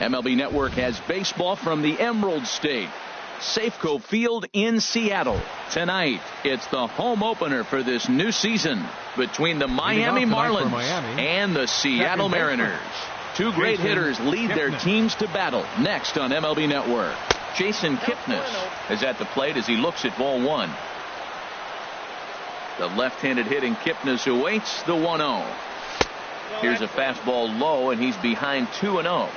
MLB Network has baseball from the Emerald State, Safeco Field in Seattle. Tonight, it's the home opener for this new season between the Miami Marlins and the Seattle Mariners. Two great hitters lead their teams to battle. Next on MLB Network, Jason Kipnis is at the plate as he looks at ball one. The left-handed hitting Kipnis awaits the 1-0. Here's a fastball low, and he's behind 2-0.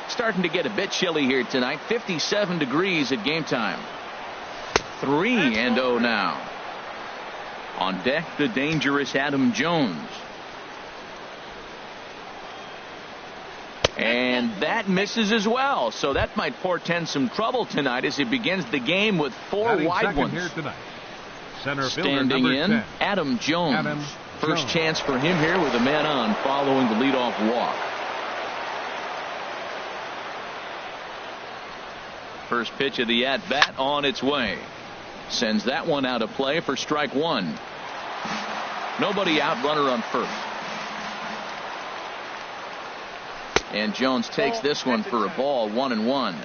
Starting to get a bit chilly here tonight. 57 degrees at game time. 3-0 now. On deck, the dangerous Adam Jones. And that misses as well. So that might portend some trouble tonight as he begins the game with four wide ones. Here tonight, center standing in, 10. Adam Jones. First chance for him here with a man on following the leadoff walk. First pitch of the at-bat on its way. Sends that one out of play for strike one. Nobody out, runner on first. And Jones takes this one for a ball, 1-1.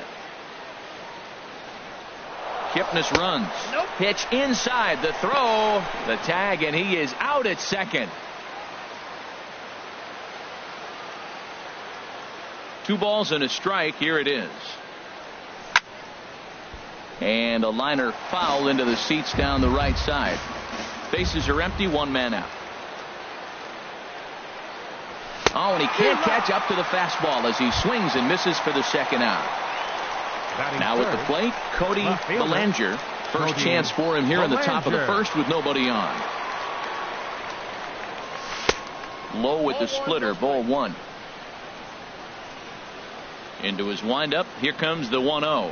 Kipnis runs. Pitch inside, the throw, the tag, and he is out at second. 2 balls and a strike. Here it is. And a liner foul into the seats down the right side. Bases are empty, 1 man out. Oh, and he can't catch up to the fastball as he swings and misses for the second out. Now at the plate, Cody Bellinger. First chance for him here in the top of the first with nobody on. Low with the splitter, ball 1. Into his windup, here comes the 1-0.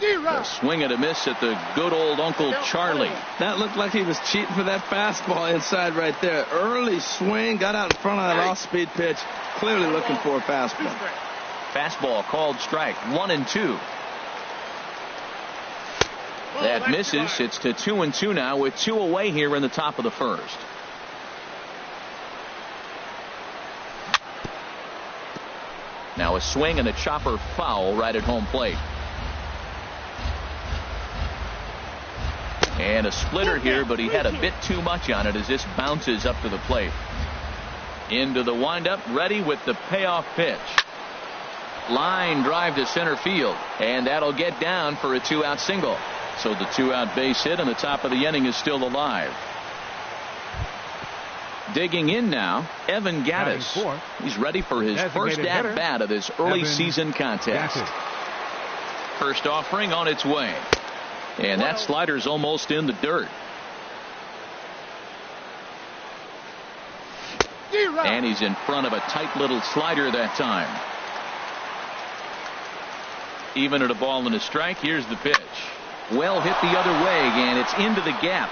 A swing and a miss at the good old Uncle Charlie. That looked like he was cheating for that fastball inside right there. Early swing, got out in front of that off-speed pitch. Clearly looking for a fastball. Fastball called strike, 1-2. That misses. It's to 2-2 now with 2 away here in the top of the first. Now a swing and a chopper foul right at home plate. And a splitter here, but he had a bit too much on it as this bounces up to the plate. Into the windup, ready with the payoff pitch. Line drive to center field, and that'll get down for a 2-out single. So the 2-out base hit, and the top of the inning is still alive. Digging in now, Evan Gattis. He's ready for his first at-bat of this early season contest. First offering on its way. And that slider's almost in the dirt. And he's in front of a tight little slider that time. Even at a ball and a strike, here's the pitch. Well hit the other way, and it's into the gap.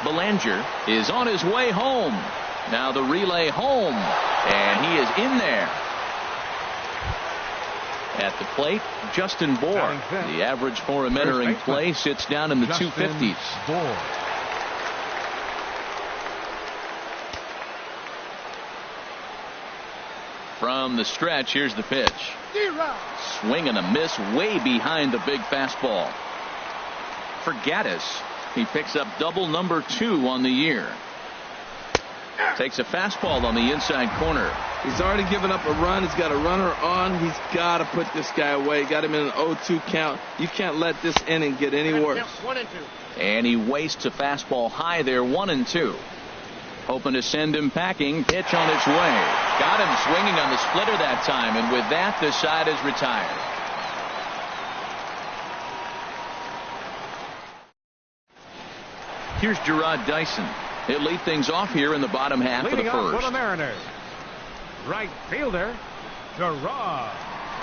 Bellinger is on his way home. Now the relay home, and he is in there. At the plate, Justin Bour. The average for him entering play sits down in the 250s. From the stretch, here's the pitch. Swing and a miss way behind the big fastball. For Gattis, he picks up double number 2 on the year. Takes a fastball on the inside corner. He's already given up a run. He's got a runner on. He's got to put this guy away. Got him in an 0-2 count. You can't let this inning get any worse. And he wastes a fastball high there, 1-2. Hoping to send him packing. Pitch on its way. Got him swinging on the splitter that time, and with that, the side is retired. Here's Gerard Dyson. He'll lead things off here in the bottom half of the first. For the Mariners, right fielder, Gerard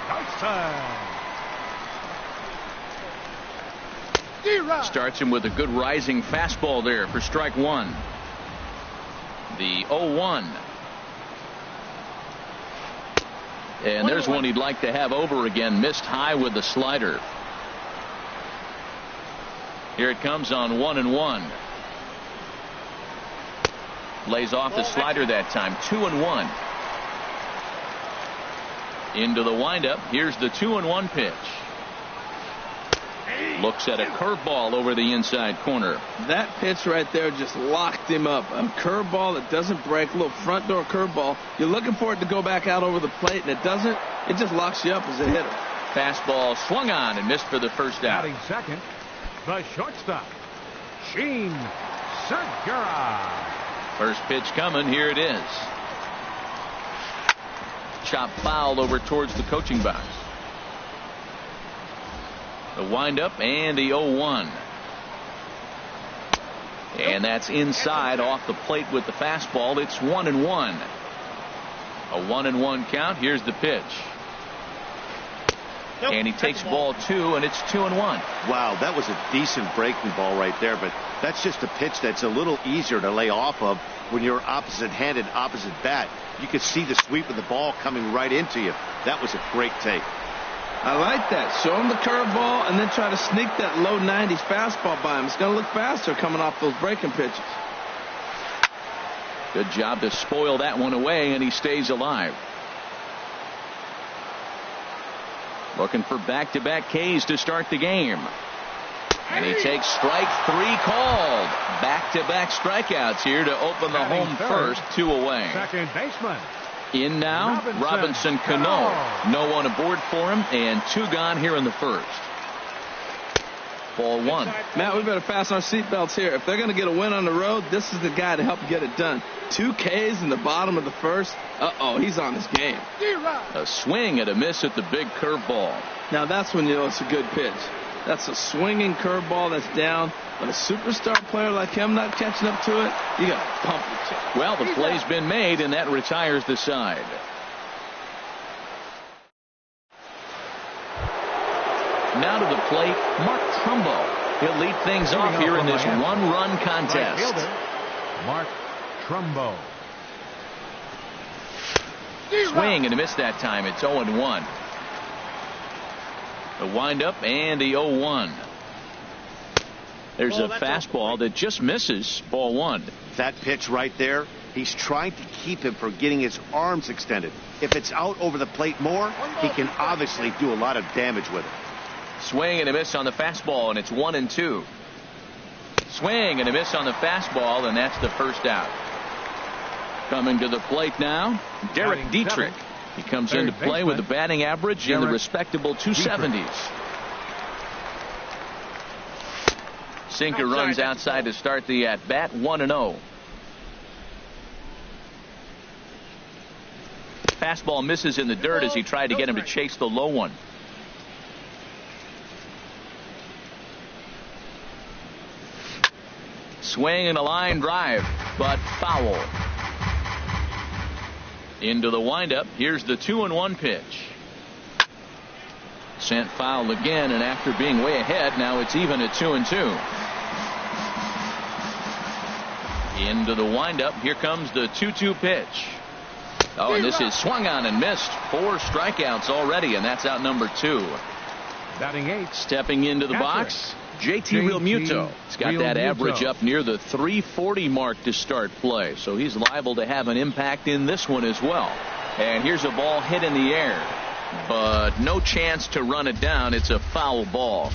Dyson. Starts him with a good rising fastball there for strike 1. The 0-1. And there's one he'd like to have over again. Missed high with the slider. Here it comes on 1-1. Lays off the slider that time. 2-1. Into the windup. Here's the 2-1 pitch. Looks at a curveball over the inside corner. That pitch right there just locked him up. A curveball that doesn't break, a little front door curveball. You're looking for it to go back out over the plate, and it doesn't. It just locks you up as a hitter. Fastball swung on and missed for the first out. Batting second, the shortstop, Sheen Segura. First pitch coming. Here it is. Chop foul over towards the coaching box. The windup and the 0-1. And that's inside off the plate with the fastball. It's 1-1. A 1-1 count. Here's the pitch. And he takes ball 2, and it's 2-1. Wow, that was a decent breaking ball right there, but that's just a pitch that's a little easier to lay off of when you're opposite-handed, opposite bat. You could see the sweep of the ball coming right into you. That was a great take. I like that. Show him the curveball and then try to sneak that low 90s fastball by him. It's going to look faster coming off those breaking pitches. Good job to spoil that one away, and he stays alive. Looking for back-to-back Ks to start the game. And he takes strike 3 called. Back-to-back strikeouts here to open the home first. 2 away. Second baseman. In now, Robinson Cano. No one aboard for him, and 2 gone here in the first. Ball 1. Matt, we better fasten our seatbelts here. If they're going to get a win on the road, this is the guy to help get it done. 2 Ks in the bottom of the first. Uh-oh, he's on his game. A swing and a miss at the big curveball. Now that's when you know it's a good pitch. That's a swinging curveball that's down. But a superstar player like him not catching up to it, you got to pump your chest. Well, the play's been made, and that retires the side. Now to the plate, Mark Trumbo. He'll lead things off here in this one-run contest. Mark Trumbo. Swing and a miss that time. It's 0-1. The windup and the 0-1. There's a fastball that just misses. Ball 1. That pitch right there, he's trying to keep him from getting his arms extended. If it's out over the plate more, he can obviously do a lot of damage with it. Swing and a miss on the fastball, and it's 1-2. Swing and a miss on the fastball, and that's the first out. Coming to the plate now, Derek Dietrich. He comes into play with a batting average in the respectable 270s. Sinker runs outside to start the at-bat. 1-0. Fastball misses in the dirt as he tried to get him to chase the low one. Swing and a line drive, but foul. Into the windup. Here's the 2-1 pitch. Sent foul again, and after being way ahead, now it's even at 2-2. Into the windup. Here comes the 2-2 pitch. Oh, and this is swung on and missed. 4 strikeouts already, and that's out number 2. Batting 8. Stepping into the box, JT Realmuto. He's got that average up near the 340 mark to start play, so he's liable to have an impact in this one as well. And here's a ball hit in the air, but no chance to run it down. It's a foul ball.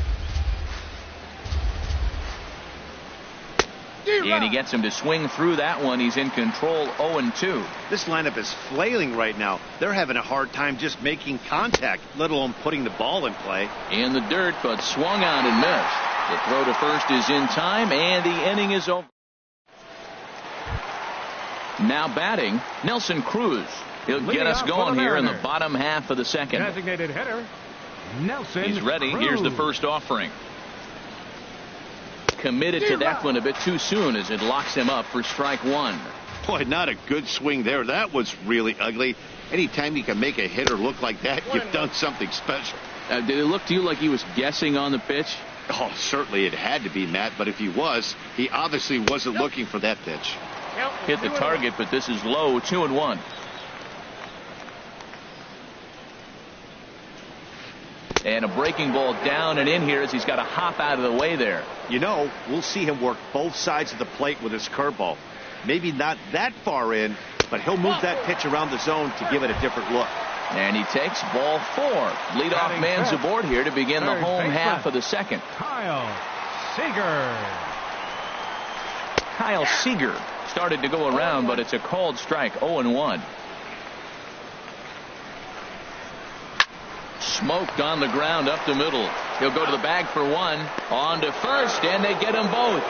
And he gets him to swing through that one. He's in control. 0-2. This lineup is flailing right now. They're having a hard time just making contact, let alone putting the ball in play. In the dirt, but swung on and missed. The throw to first is in time, and the inning is over. Now batting, Nelson Cruz. He'll get us going here in the bottom half of the second. Designated hitter, Nelson He's ready. Cruz. Here's the first offering. Committed to that one a bit too soon as it locks him up for strike 1. Boy, not a good swing there. That was really ugly. Anytime you can make a hitter look like that, you've done something special. Did it look to you like he was guessing on the pitch? Oh, certainly it had to be, Matt, but if he was, he obviously wasn't looking for that pitch. Hit the target, but this is low. 2-1. And a breaking ball down and in here as he's got to hop out of the way there. You know, we'll see him work both sides of the plate with his curveball. Maybe not that far in, but he'll move that pitch around the zone to give it a different look. And he takes ball 4. Leadoff man's aboard here to begin the home half of the second. Kyle Seager. Kyle Seager started to go around, but it's a called strike. 0-1. Smoked on the ground up the middle. He'll go to the bag for 1. On to first, and they get them both.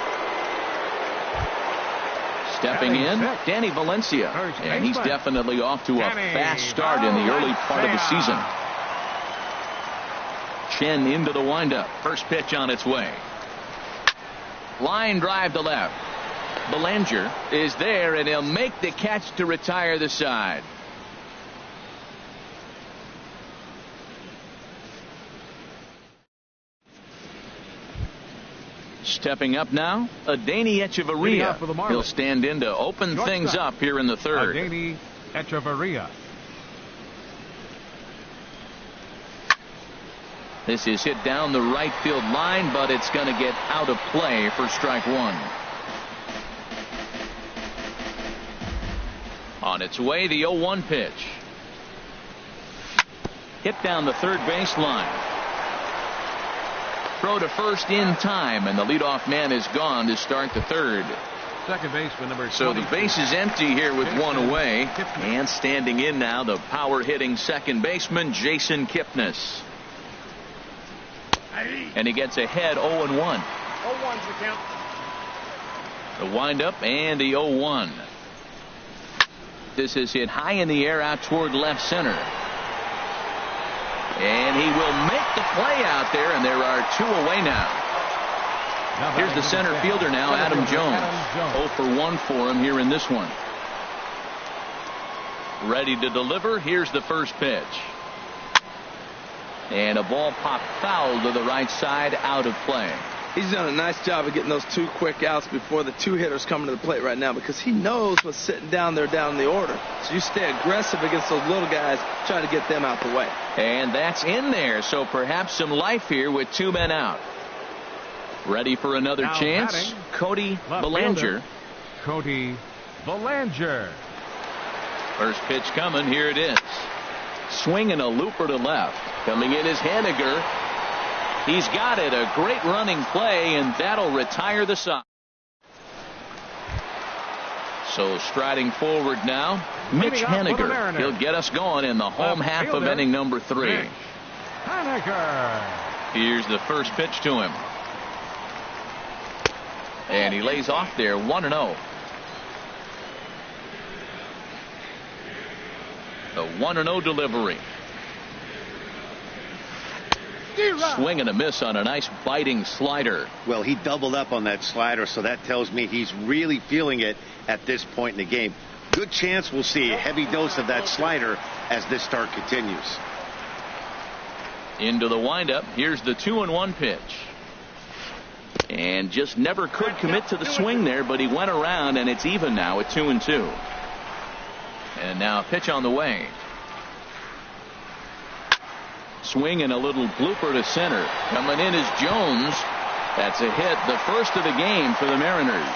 Stepping in, Danny Valencia, and he's definitely off to a fast start in the early part of the season. Chen into the windup. First pitch on its way. Line drive to left. Belanger is there, and he'll make the catch to retire the side. Stepping up now, Adeiny Echeverria. He'll stand in to open things up here in the third. Adeiny Echeverria. This is hit down the right field line, but it's going to get out of play for strike 1. On its way, the 0-1 pitch. Hit down the third base line. Throw to first in time, and the leadoff man is gone to start the third. Second baseman number 22. So the base is empty here with 1 away. And standing in now, the power-hitting second baseman, Jason Kipnis. And he gets ahead 0-1. 0-1's the count. The windup and the 0-1. This is hit high in the air out toward left center. And he will make the play out there, and there are 2 away now. Here's the center fielder now, Adam Jones. 0 for 1 for him here in this one. Ready to deliver. Here's the first pitch. And a ball popped foul to the right side, out of play. He's done a nice job of getting those 2 quick outs before the 2 hitters coming to the plate right now, because he knows what's sitting down there down the order. So you stay aggressive against those little guys, try to get them out the way. And that's in there, so perhaps some life here with 2 men out. Ready for another Now chance, batting, Cody left Belanger. fielder, Cody Belanger. First pitch coming, here it is. Swinging a looper to left. Coming in is Haniger. He's got it. A great running play, and that'll retire the side. So striding forward now, Mitch Haniger. He'll get us going in the home half of inning number 3. Mitch Haniger. Here's the first pitch to him. And he lays off there, 1-0. The 1-0 delivery. Swing and a miss on a nice biting slider. Well, he doubled up on that slider, so that tells me he's really feeling it at this point in the game. Good chance we'll see a heavy dose of that slider as this start continues. Into the windup. Here's the 2-1 pitch. And just never could commit to the swing there, but he went around, and it's even now at 2-2. And now a pitch on the way. Swing and a little blooper to center. Coming in is Jones. That's a hit, the first of the game for the Mariners.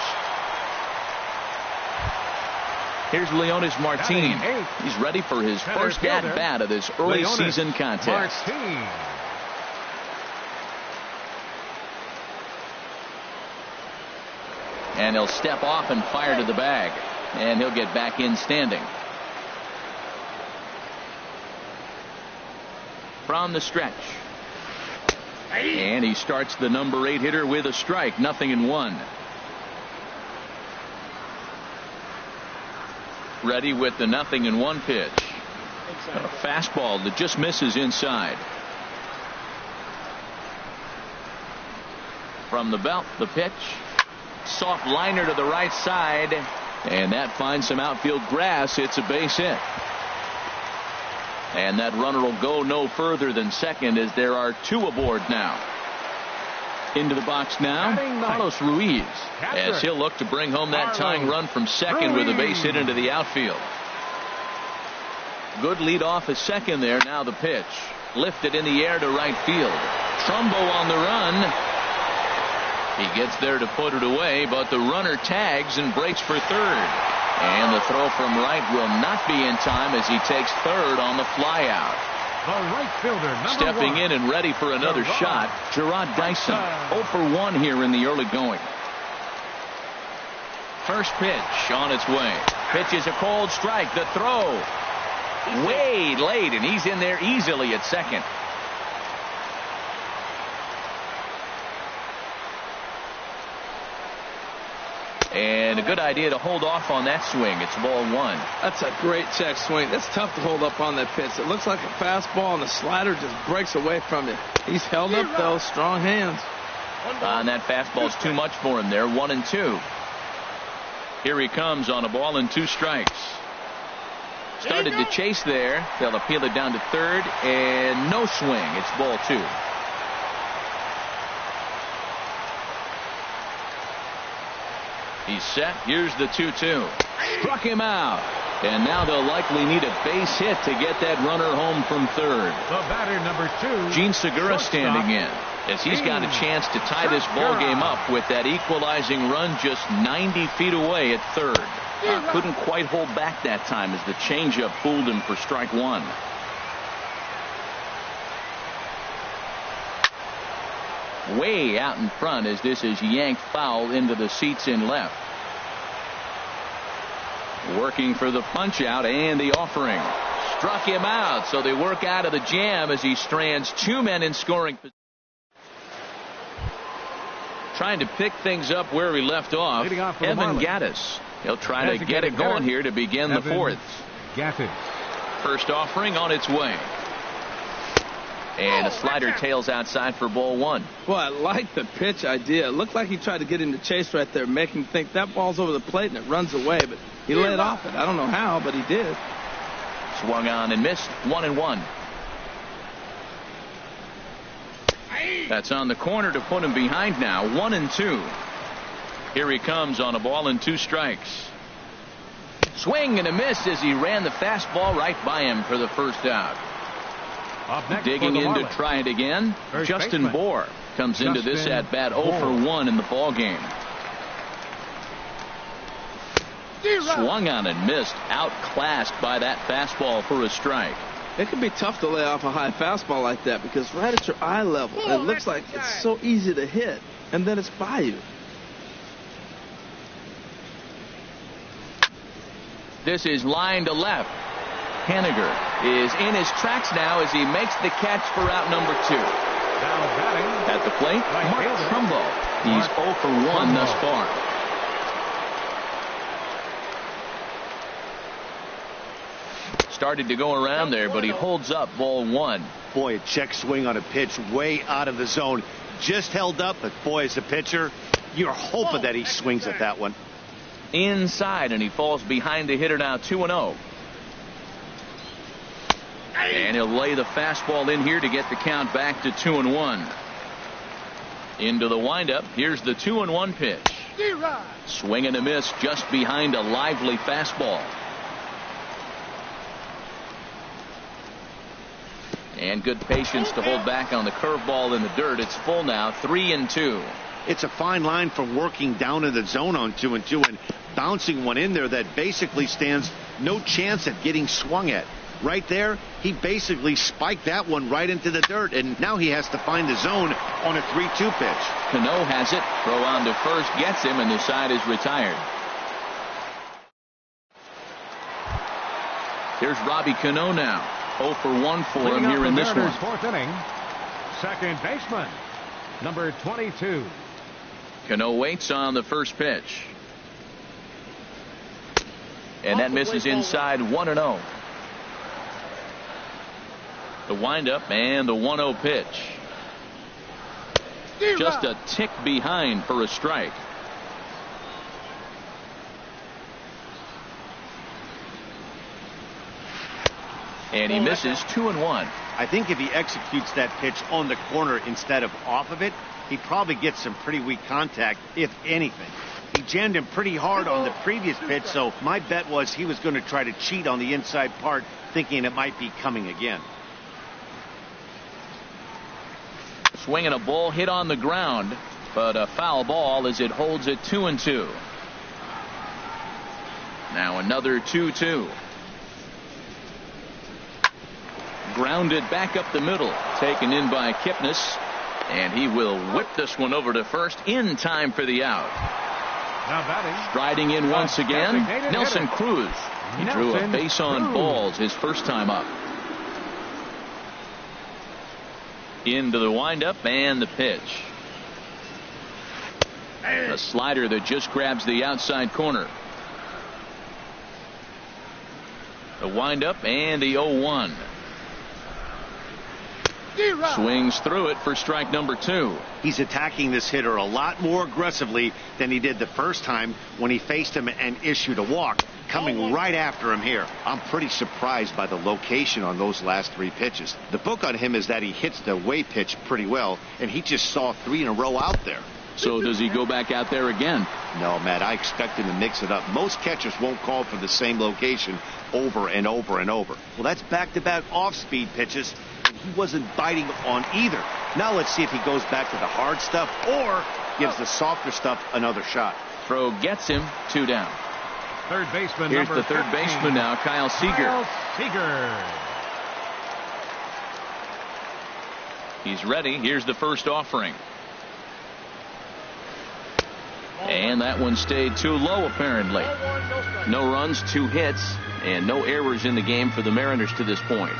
Here's Leonis Martin. He's ready for his first at-bat of this early season contest. Martin. And he'll step off and fire to the bag. And he'll get back in standing. From the stretch. And he starts the number 8 hitter with a strike. 0-1. Ready with the 0-1 pitch. A fastball that just misses inside. From the belt, the pitch. Soft liner to the right side. And that finds some outfield grass. It's a base hit. And that runner will go no further than second, as there are 2 aboard now. Into the box now, Carlos Ruiz, as he'll look to bring home that tying run from second with a base hit into the outfield. Good lead off at second there. Now the pitch. Lifted in the air to right field. Trumbo on the run. He gets there to put it away, but the runner tags and breaks for third. And the throw from right will not be in time as he takes third on the flyout. The right fielder, Stepping in and ready for another shot, Gerard Dyson. 0 for 1 here in the early going. First pitch on its way. Pitch is a cold strike. The throw way late, and he's in there easily at second. And a good idea to hold off on that swing. It's ball 1. That's a great check swing. That's tough to hold up on that pitch. It looks like a fastball, and the slider just breaks away from it. He's held up, though. Strong hands. And that fastball's too much for him there. 1-2. Here he comes on a ball and 2 strikes. Started to chase there. They'll appeal it down to third, and no swing. It's ball 2. He's set. Here's the 2-2. Struck him out. And now they'll likely need a base hit to get that runner home from third. The batter, number 2. Gene Segura standing in, as he's got a chance to tie this ball game up with that equalizing run just 90 feet away at third. Couldn't quite hold back that time as the changeup fooled him for strike 1. Way out in front as this is yanked foul into the seats in left. Working for the punch out and the offering. Struck him out, so they work out of the jam as he strands 2 men in scoring position. Trying to pick things up where he left off. Evan Gattis. He'll try to get it going here to begin the 4th. Gattis. First offering on its way. And a slider tails outside for ball 1. Well, I like the pitch idea. It looked like he tried to get him to chase right there, make him think that ball's over the plate and it runs away, but he let off it. I don't know how, but he did. Swung on and missed. 1-1. That's on the corner to put him behind now. 1-2. Here he comes on a ball and 2 strikes. Swing and a miss as he ran the fastball right by him for the first out. Digging in to try it again. Justin Bohr comes into this at bat 0 for 1 in the ball game. Swung on and missed. Outclassed by that fastball for a strike. It can be tough to lay off a high fastball like that because right at your eye level, it looks like it's so easy to hit, and then it's by you. This is line to left. Henniger is in his tracks now as he makes the catch for out number 2. At the plate, Mark Trumbo. He's 0 for 1 thus far. Started to go around there, but he holds up ball 1. Boy, a check swing on a pitch way out of the zone. Just held up, but boy, as a pitcher, you're hoping that he swings at that one. Inside, and he falls behind the hitter now. 2-0. And he'll lay the fastball in here to get the count back to 2-1. Into the windup. Here's the 2-1 pitch. Swing and a miss just behind a lively fastball. And good patience to hold back on the curveball in the dirt. It's full now. 3-2. It's a fine line from working down in the zone on 2-2 and bouncing one in there that basically stands no chance at getting swung at. Right there, he basically spiked that one right into the dirt, and now he has to find the zone on a 3-2 pitch. Cano has it. Throw on to first, gets him, and the side is retired. Here's Robbie Cano now. 0 for 1 for him here in this one. 4th inning. Second baseman, number 22. Cano waits on the first pitch. And that misses inside. 1-0. The windup and the 1-0 pitch. Just a tick behind for a strike. And he misses. 2-1. I think if he executes that pitch on the corner instead of off of it, he probably gets some pretty weak contact, if anything. He jammed him pretty hard on the previous pitch, so my bet was he was going to try to cheat on the inside part, thinking it might be coming again. Swinging a ball hit on the ground. But a foul ball as it holds it 2-2. Now another 2-2. Grounded back up the middle. Taken in by Kipnis. And he will whip this one over to first in time for the out. Now batting. Striding in once again, Nelson Cruz. He drew a base on balls his first time up. Into the windup and the pitch. A slider that just grabs the outside corner. The windup and the 0-1. Swings through it for strike number 2. He's attacking this hitter a lot more aggressively than he did the first time when he faced him and issued a walk. Coming right after him here. I'm pretty surprised by the location on those last 3 pitches. The book on him is that he hits the way pitch pretty well, and he just saw 3 in a row out there. So does he go back out there again? No, Matt, I expect him to mix it up. Most catchers won't call for the same location over and over and over. Well, that's back-to-back off-speed pitches, and he wasn't biting on either. Now let's see if he goes back to the hard stuff or gives the softer stuff another shot. Throw gets him, 2 down. Third baseman. Here's the third 15. baseman now, Kyle Seager. Kyle Seager. He's ready. Here's the first offering. And that one stayed too low, apparently. No runs, 2 hits, and no errors in the game for the Mariners to this point.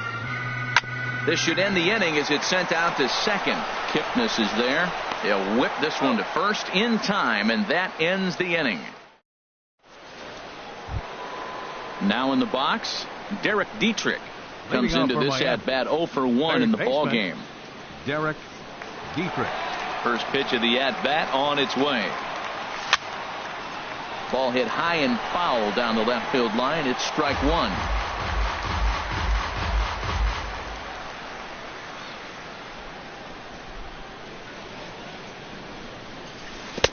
This should end the inning as it's sent out to second. Kipnis is there. They'll whip this one to first in time, and that ends the inning. Now in the box, Derek Dietrich comes into this at-bat 0 for 1 in the ball game. Derek Dietrich. First pitch of the at-bat on its way. Ball hit high and foul down the left field line. It's strike 1.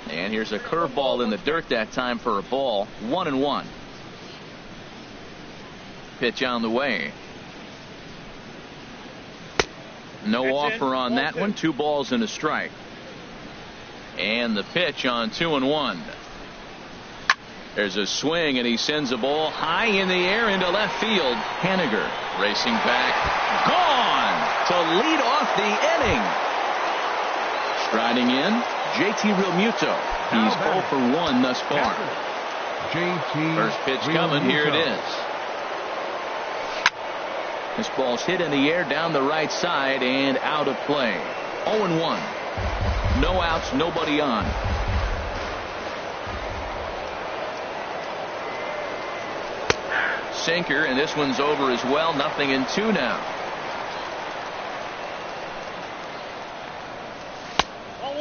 And here's a curveball in the dirt that time for a ball. 1-1. Pitch on the way. No offer on that one. 2 balls and a strike. And the pitch on 2-1. There's a swing, and he sends a ball high in the air into left field. Haniger racing back. Gone to lead off the inning. Striding in, JT Realmuto. He's 0 for 1 thus far. First pitch coming. Here it is. This ball's hit in the air down the right side and out of play. 0-1. No outs, nobody on. Sinker, and this one's over as well. 0-2 now.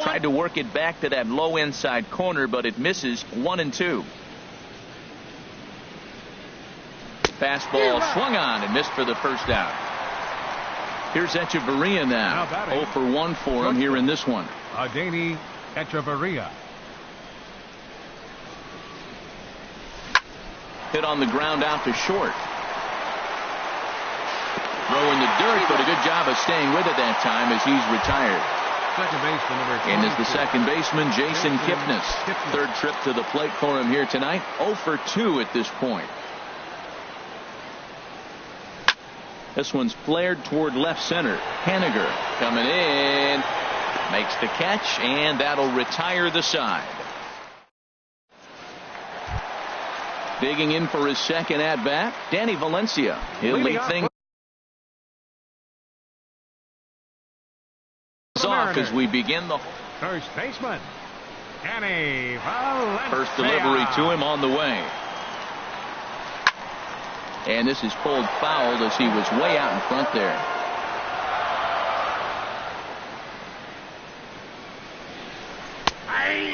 Tried to work it back to that low inside corner, but it misses. 1-2. Fastball swung on and missed for the first out. Here's Echeverria now. 0 for 1 for him here in this one. Adeiny Echeverria. Hit on the ground out to short. Throw in the dirt, but a good job of staying with it that time as he's retired. Second baseman number 22. And is the second baseman, Jason Kipnis. Third trip to the plate for him here tonight. 0 for 2 at this point. This one's flared toward left center. Haniger coming in. Makes the catch, and that'll retire the side. Digging in for his second at-bat, Danny Valencia. He'll lead things off as we begin the first baseman, Danny Valencia. First delivery to him on the way. And this is pulled foul as he was way out in front there.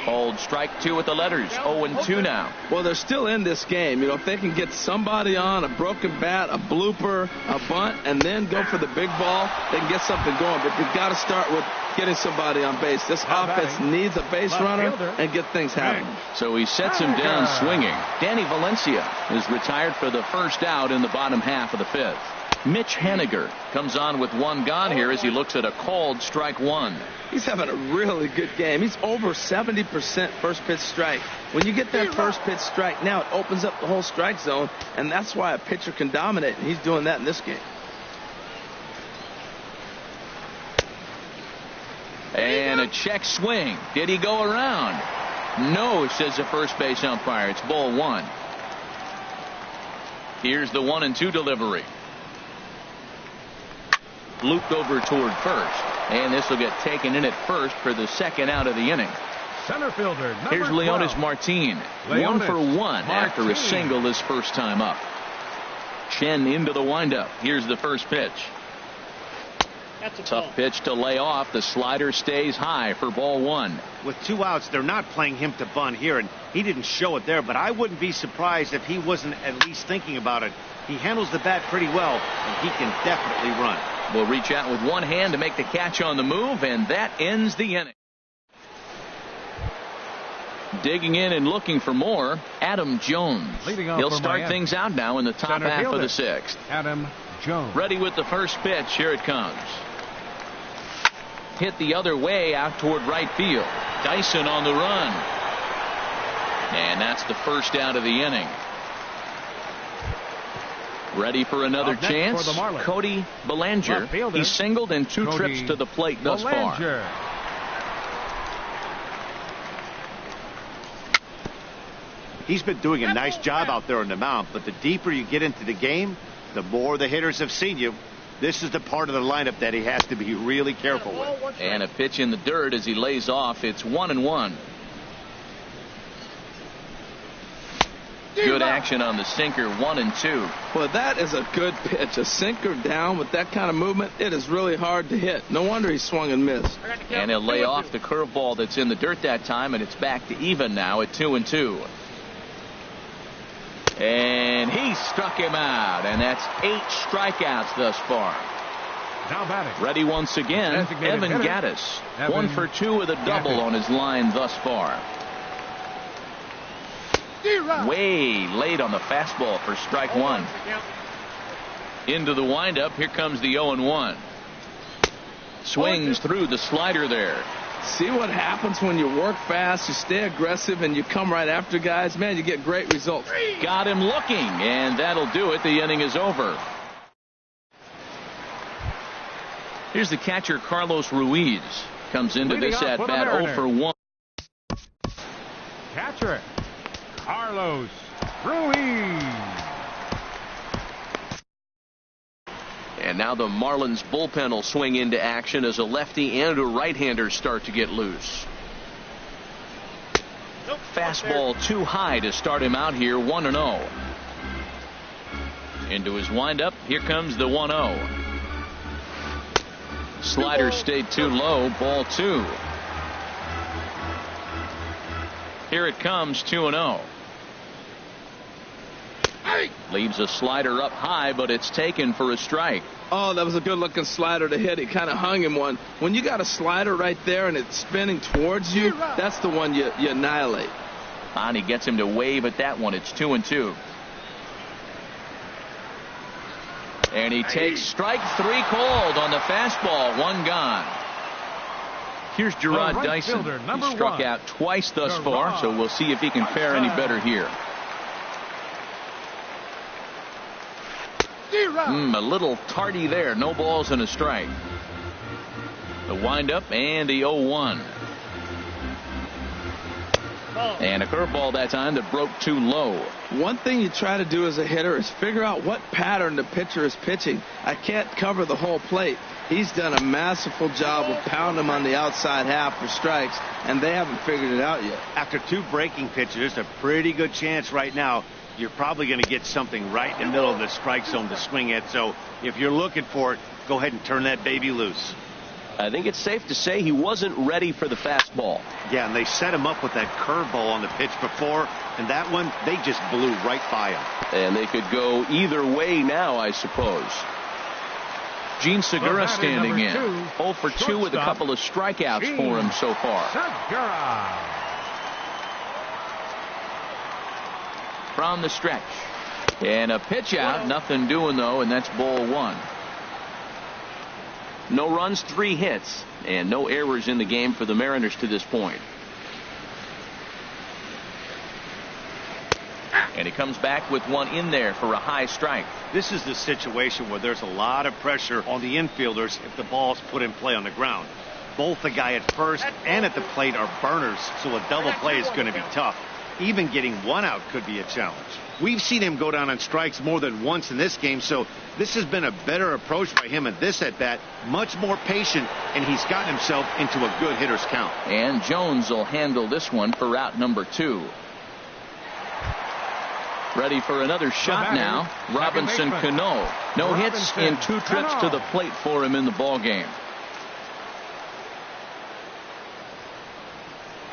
Called strike 2 with the letters. 0-2 now. Well, they're still in this game. You know, if they can get somebody on, a broken bat, a blooper, a bunt, and then go for the big ball, they can get something going. But you've got to start with getting somebody on base. This offense needs a base runner and get things happening. So he sets him down swinging. Danny Valencia is retired for the first out in the bottom half of the 5th. Mitch Haniger comes on with one gone here as he looks at a called strike one. He's having a really good game. He's over 70% first pitch strike. When you get that first pitch strike, now it opens up the whole strike zone, and that's why a pitcher can dominate, and he's doing that in this game. And a check swing. Did he go around? No, says the first base umpire. It's ball one. Here's the 1-2 delivery. Looped over toward first. And this will get taken in at first for the second out of the inning. Center fielder, Here's Leonis Martin. 1 for 1 after a single his first time up. Chen into the windup. Here's the first pitch. That's a Tough ball. pitch to lay off. The slider stays high for ball one. With 2 outs, they're not playing him to bunt here, and he didn't show it there, but I wouldn't be surprised if he wasn't at least thinking about it. He handles the bat pretty well, and he can definitely run. Will reach out with one hand to make the catch on the move, and that ends the inning. Digging in and looking for more, Adam Jones. Leading off He'll for start Miami. things out now in the top Center half fielder, of the sixth. Adam Jones. Ready with the first pitch. Here it comes. Hit the other way out toward right field. Dyson on the run. And that's the first out of the inning. Ready for another Up next chance. for the Marlins, Cody Bellinger. left fielder, He's singled in 2 Cody trips to the plate thus far. Bellinger. He's been doing a nice job out there on the mound, but the deeper you get into the game, the more the hitters have seen you. This is the part of the lineup that he has to be really careful with. And a pitch in the dirt as he lays off. It's 1-1. Good action on the sinker. 1-2. Well, that is a good pitch. A sinker down with that kind of movement, it is really hard to hit. No wonder he swung and missed. And he'll lay off the curveball that's in the dirt that time, and it's back to even now at 2-2. And he struck him out, and that's 8 strikeouts thus far. Now batting. Ready once again, Designated Evan hitter, Gaddis. Evan 1 for 2 with a double Gaddis. on his line thus far. Way late on the fastball for strike one. Into the windup. Here comes the 0-1. Swings through the slider there. See what happens when you work fast, you stay aggressive, and you come right after guys. Man, you get great results. Got him looking, and that'll do it. The inning is over. Here's the catcher, Carlos Ruiz. Comes into Leading this off at for the bat 0 for 1. Catcher, Carlos Ruiz. And now the Marlins bullpen will swing into action as a lefty and a right-hander start to get loose. Fastball too high to start him out here. 1-0. Into his windup. Here comes the 1-0. Slider stayed too low. Ball 2. Here it comes. 2-0. Leaves a slider up high, but it's taken for a strike. Oh, that was a good-looking slider to hit. He kind of hung him one. When you got a slider right there and it's spinning towards you, that's the one you annihilate. And he gets him to wave at that one. It's 2-2. And he takes strike 3 called on the fastball. 1 gone. Here's Gerard right Dyson. fielder, He number struck 1. out twice thus Gerard far, so we'll see if he can fare any better here. A little tardy there. No balls and a strike. The windup and the 0-1. And a curveball that time that broke too low. One thing you try to do as a hitter is figure out what pattern the pitcher is pitching. I can't cover the whole plate. He's done a masterful job of pounding him on the outside half for strikes, and they haven't figured it out yet. After 2 breaking pitches, there's a pretty good chance right now you're probably going to get something right in the middle of the strike zone to swing at. So if you're looking for it, go ahead and turn that baby loose. I think it's safe to say he wasn't ready for the fastball. Yeah, and they set him up with that curveball on the pitch before, and that one, they just blew right by him. And they could go either way now, I suppose. Gene Segura standing in. 0 for 2 with a couple of strikeouts for him so far. Segura. From the stretch. And a pitch out, nothing doing though, and that's ball one. No runs, 3 hits, and no errors in the game for the Mariners to this point. And he comes back with one in there for a high strike. This is the situation where there's a lot of pressure on the infielders if the ball's put in play on the ground. Both the guy at first and at the plate are burners, so a double play is going to be tough. Even getting one out could be a challenge. We've seen him go down on strikes more than once in this game, so this has been a better approach by him at this at-bat. Much more patient, and he's gotten himself into a good hitter's count. And Jones will handle this one for out number 2. Ready for another shot now. Robinson Cano. No hits in 2 trips to the plate for him in the ball game.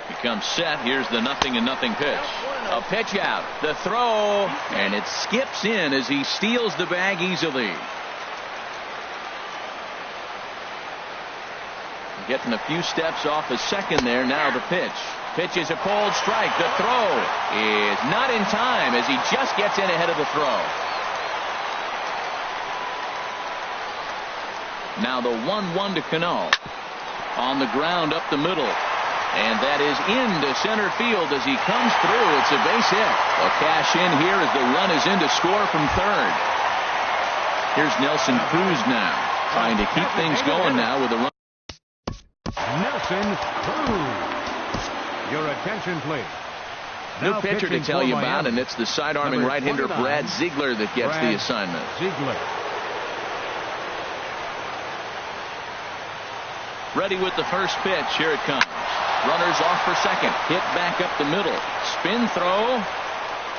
He comes set. Here's the 0-0 pitch. A pitch out. The throw. And it skips in as he steals the bag easily. Getting a few steps off a second there. Now the pitch. Pitch is a cold strike. The throw is not in time as he just gets in ahead of the throw. Now the 1-1 to Cano. On the ground up the middle. And that is into center field as he comes through. It's a base hit. A cash in here as the run is in to score from third. Here's Nelson Cruz now, trying to keep things going now with a run. Nelson Cruz. Your attention, please. New pitcher to tell you about, and it's the side-arming right-hander Brad Ziegler that gets the assignment. Ziegler. Ready with the first pitch. Here it comes. Runners off for second. Hit back up the middle. Spin throw.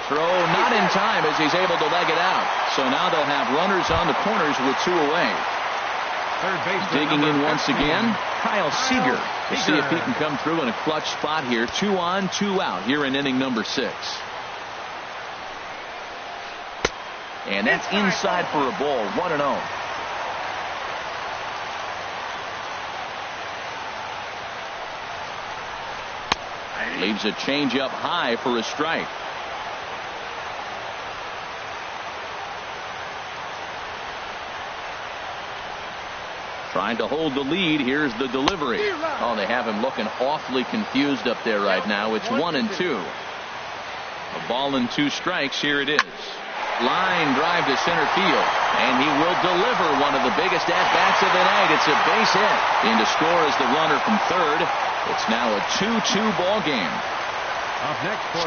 Throw not in time as he's able to leg it out. So now they'll have runners on the corners with 2 away. Digging in once again, Kyle Seager. To see if he can come through in a clutch spot here. 2 on, 2 out here in inning number 6. And that's inside for a ball. 1-0. Leaves a changeup high for a strike. Trying to hold the lead. Here's the delivery. Oh, they have him looking awfully confused up there right now. It's 1-2. A ball and 2 strikes. Here it is. Line drive to center field. And he will deliver one of the biggest at-bats of the night. It's a base hit. In to score is the runner from third. It's now a 2-2 ball game.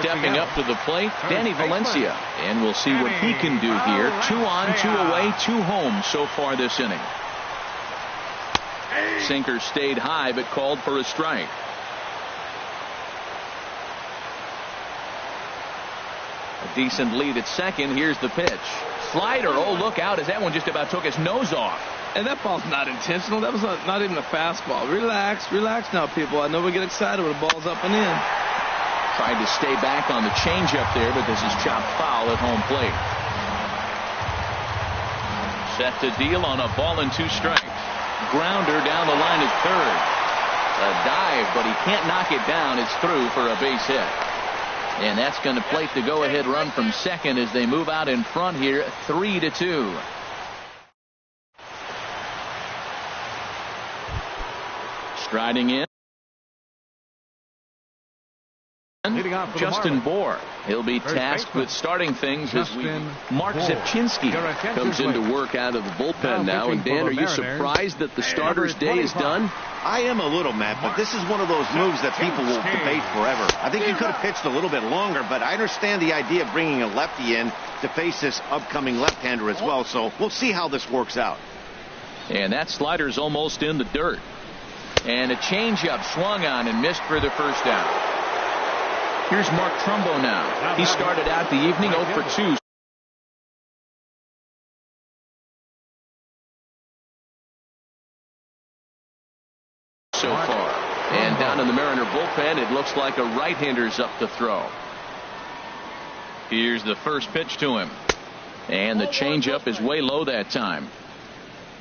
Stepping up to the plate, Danny Valencia. And we'll see what he can do here. 2 on, 2 away, 2 home so far this inning. Sinker stayed high but called for a strike. A decent lead at second. Here's the pitch. Slider. Oh, look out as that one just about took his nose off. And that ball's not intentional. That was not even a fastball. Relax now, people. I know we get excited when the ball's up and in. Tried to stay back on the changeup there, but this is chopped foul at home plate. Set to deal on a ball and 2 strikes. Grounder down the line at third. A dive, but he can't knock it down. It's through for a base hit. And that's going to plate the go-ahead run from second as they move out in front here, 3-2. Striding in. Justin Bohr. He'll be tasked with starting things as Mark Zepchinski comes into work out of the bullpen now. And Dan, are you surprised that the starter's day is done? I am a little, Matt, but this is one of those moves that people will debate forever. I think he could have pitched a little bit longer, but I understand the idea of bringing a lefty in to face this upcoming left-hander as well. So we'll see how this works out. And that slider's almost in the dirt. And a changeup swung on and missed for the first out. Here's Mark Trumbo now. He started out the evening 0 for 2 so far. And down in the Mariner bullpen, it looks like a right-hander's up to throw. Here's the first pitch to him. And the changeup is way low that time.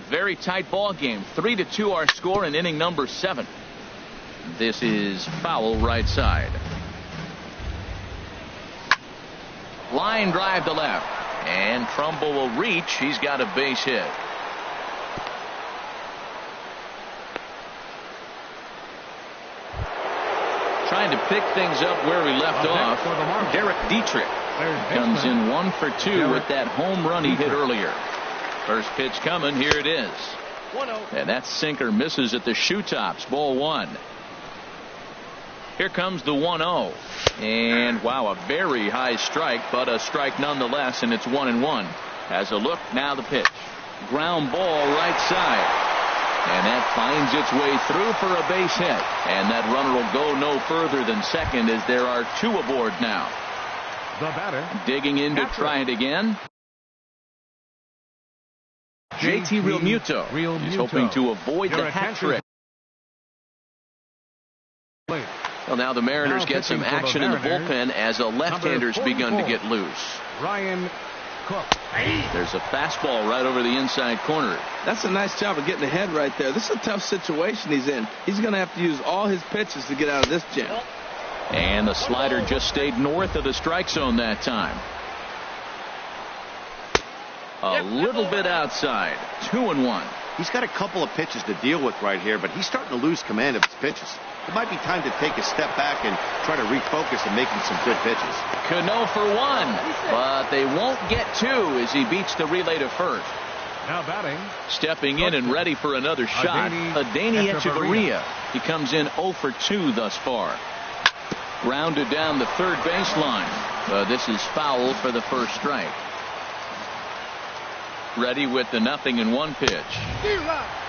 Very tight ball game. 3-2 our score in inning number 7. This is foul right side. Line drive to left. And Trumbull will reach. He's got a base hit. Trying to pick things up where he left off. Derek Dietrich comes in 1 for 2 with that home run he hit earlier. First pitch coming. Here it is. 1-0. And that sinker misses at the shoe tops. Ball 1. Here comes the 1-0. And wow, a very high strike, but a strike nonetheless, and it's 1-1. Has a look. Now the pitch. Ground ball right side. And that finds its way through for a base hit. And that runner will go no further than second as there are 2 aboard now. The batter. Digging in to try it again. JT Realmuto. He's hoping to avoid the hat trick. Well, now the Mariners get some action in the bullpen as a left-hander's begun to get loose. Ryan Cook. There's a fastball right over the inside corner. That's a nice job of getting ahead right there. This is a tough situation he's in. He's going to have to use all his pitches to get out of this jam. And the slider just stayed north of the strike zone that time. A little bit outside. 2-1. He's got a couple of pitches to deal with right here, but he's starting to lose command of his pitches. It might be time to take a step back and try to refocus and making some good pitches. Cano for 1, but they won't get 2 as he beats the relay to first. Now batting. Stepping in and ready for another shot. Adeiny Echeverria. He comes in 0 for 2 thus far. Grounded down the third baseline. This is foul for the first strike. Ready with the 0-1 pitch.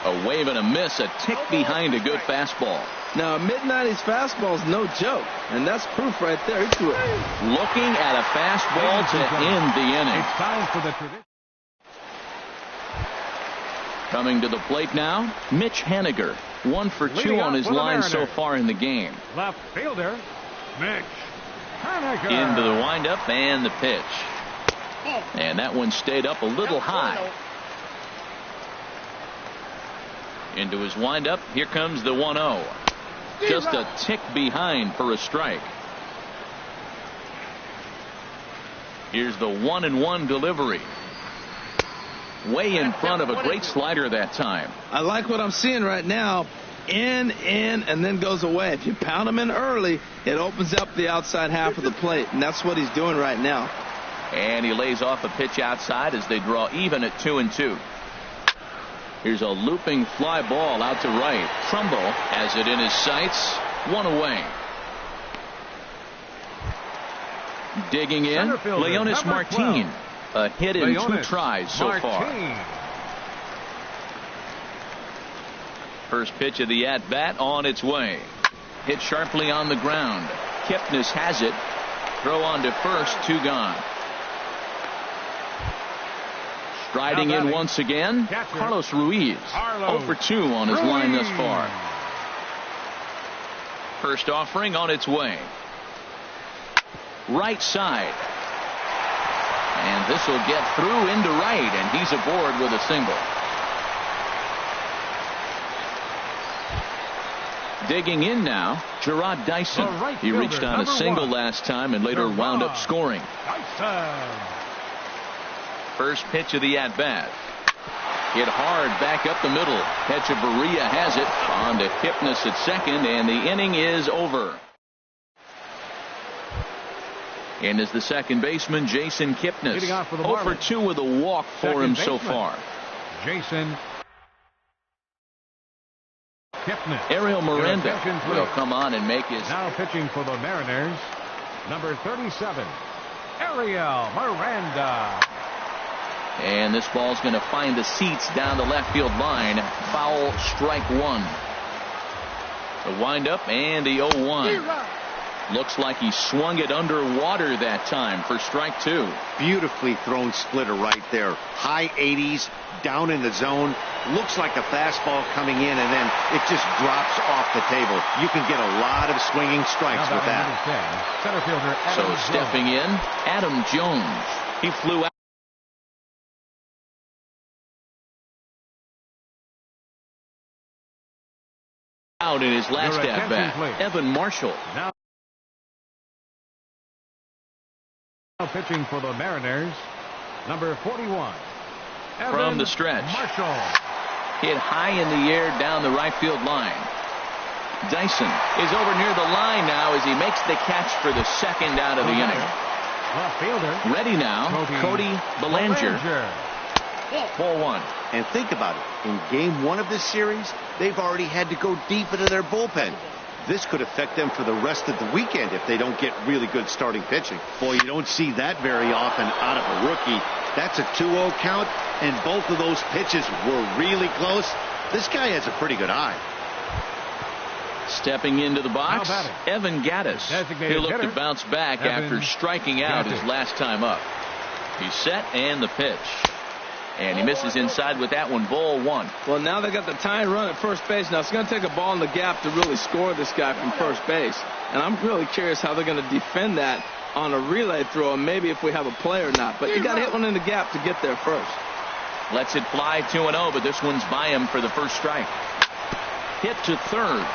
A wave and a miss, a tick behind a good fastball. Now, a mid-90s fastball is no joke, and that's proof right there. He threw it. Looking at a fastball to end the inning. It's time for the tradition. Coming to the plate now, Mitch Haniger. 1 for 2 on his line so far in the game. Left fielder, Mitch Haniger. Into the windup and the pitch. And that one stayed up a little high. Into his windup. Here comes the 1-0. Just a tick behind for a strike. Here's the 1-1 delivery. Way in front of a great slider that time. I like what I'm seeing right now. In, and then goes away. If you pound him in early, it opens up the outside half of the plate, and that's what he's doing right now. And he lays off a pitch outside as they draw even at 2-2. Here's a looping fly ball out to right. Trumbull has it in his sights. 1 away. Digging in, Leonis Martin. A hit in 2 tries so far. First pitch of the at-bat on its way. Hit sharply on the ground. Kipnis has it. Throw on to first, 2 gone. Striding in once again, Carlos Ruiz. 0 for 2 on his line thus far. First offering on its way. Right side. And this will get through into right, and he's aboard with a single. Digging in now, Gerard Dyson. He reached on a single last time and later wound up scoring. First pitch of the at-bat. Hit hard back up the middle. Echeverria has it. On to Kipnis at second, and the inning is over. And is the second baseman, Jason Kipnis. 0 for 2 with a walk for him so far. Jason Kipnis. Ariel Miranda will come on and make his. Now pitching for the Mariners, number 37, Ariel Miranda. And this ball's going to find the seats down the left field line. Foul, strike 1. The windup and the 0-1. Looks like he swung it underwater that time for strike 2. Beautifully thrown splitter right there. High 80s, down in the zone. Looks like a fastball coming in, and then it just drops off the table. You can get a lot of swinging strikes with that. Center fielder so stepping in, Adam Jones. He flew out in his last at-bat. Evan Marshall. Now pitching for the Mariners, Number 41. From the stretch. Marshall. Hit high in the air down the right field line. Dyson is over near the line now as he makes the catch for the second out of the inning. Left fielder. Ready now, Cody Bellinger. Ball one. And think about it. In game one of this series, they've already had to go deep into their bullpen. This could affect them for the rest of the weekend if they don't get really good starting pitching. Boy, you don't see that very often out of a rookie. That's a 2-0 count, and both of those pitches were really close. This guy has a pretty good eye. Stepping into the box, Evan Gattis. He'll look to bounce back after striking out his last time up. He's set and the pitch. And he misses inside with that one. Ball one. Well, now they got the tying run at first base. Now it's going to take a ball in the gap to really score this guy from first base. And I'm really curious how they're going to defend that on a relay throw, and maybe if we have a play or not. But you got to hit one in the gap to get there first. Lets it fly 2-0, but this one's by him for the first strike. Hit to third.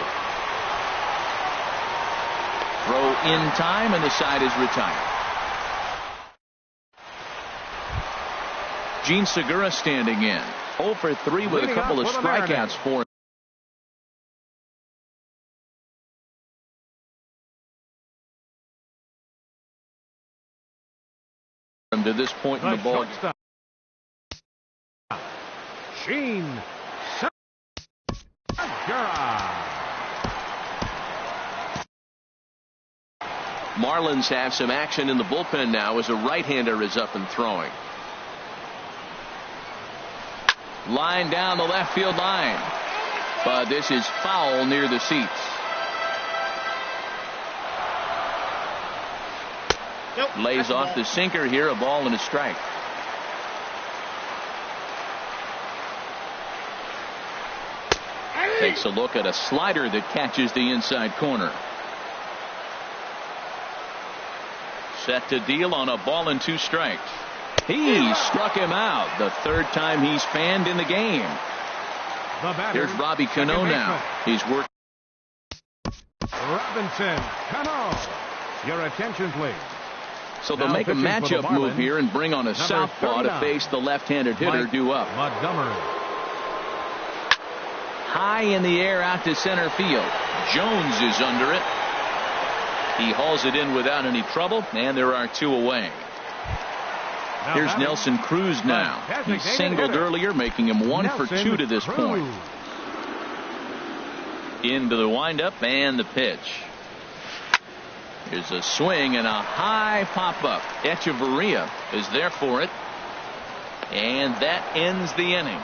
Throw in time, and the side is retired. Gene Segura standing in. 0 for 3 with a couple of strikeouts for him to this point in the ball. Gene Segura. Marlins have some action in the bullpen now as a right-hander is up and throwing. Line down the left field line. But this is foul near the seats. Lays off the sinker here. A ball and a strike. Takes a look at a slider that catches the inside corner. Set to deal on a ball and 2 strikes. He struck him out the third time he's fanned in the game. Here's Robbie Cano now. He's working. Robinson Cano. Your attention, please. So they'll make a matchup move here and bring on a southpaw to face the left-handed hitter due up. Montgomery. High in the air out to center field. Jones is under it. He hauls it in without any trouble, and there are 2 away. Here's Nelson Cruz now. He singled earlier, making him 1 for 2 to this point. Into the windup and the pitch. Here's a swing and a high pop-up. Echeverria is there for it. And that ends the inning.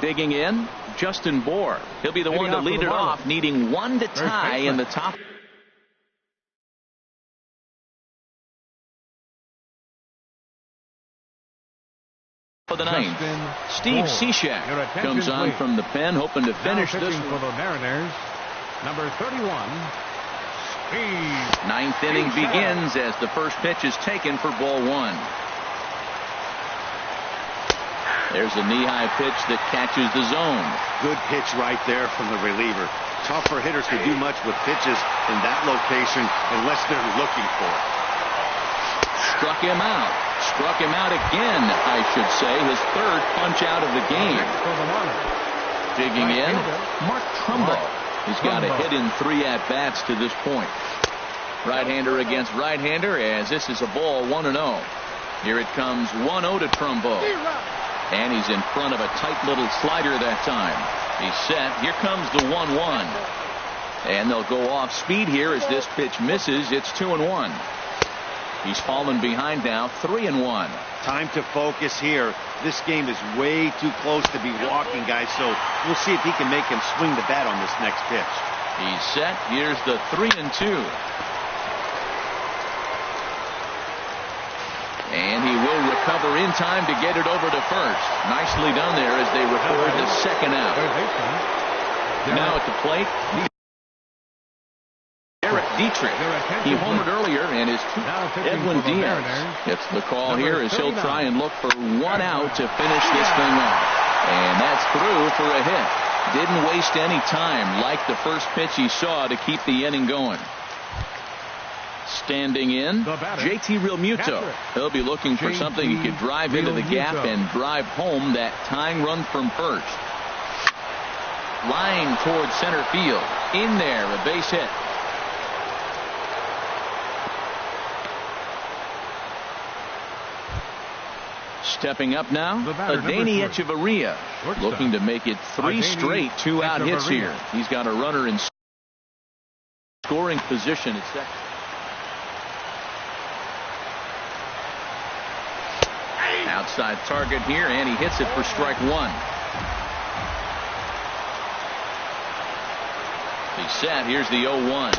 Digging in, Justin Bohr. He'll be the one to lead it off, needing 1 to tie in the top. For the ninth, Steve Cishek comes on from the pen, hoping to finish this one. For the Mariners, number 31, Steve. Ninth inning begins as the first pitch is taken for ball 1. There's a knee-high pitch that catches the zone. Good pitch right there from the reliever. Tough for hitters to do much with pitches in that location unless they're looking for it. Struck him out. Struck him out again, I should say. His third punch out of the game. Digging in, Mark Trumbo. He's got a hit in 3 at-bats to this point. Right-hander against right-hander as this is a ball 1-0. Here it comes 1-0 to Trumbo. And he's in front of a tight little slider that time. He's set. Here comes the 1-1. And they'll go off speed here as this pitch misses. It's 2-1. He's fallen behind now, 3-1. Time to focus here. This game is way too close to be walking, guys, so we'll see if he can make him swing the bat on this next pitch. He's set. Here's the 3-2. And he will recover in time to get it over to first. Nicely done there as they record the second out. Now at the plate, Eric Dietrich. He homered earlier and is Edwin Diaz gets the call here as he'll try and look for 1 out to finish this thing off. And that's through for a hit. Didn't waste any time like the first pitch he saw to keep the inning going. Standing in, JT Realmuto. He'll be looking for something he could drive into the gap and drive home that tying run from first. Line towards center field. In there, a base hit. Stepping up now, Adeiny Echeverria, looking to make it 3 straight 2-out hits here. He's got a runner in scoring position at second. Outside target here, and he hits it for strike 1. He's set. Here's the 0-1.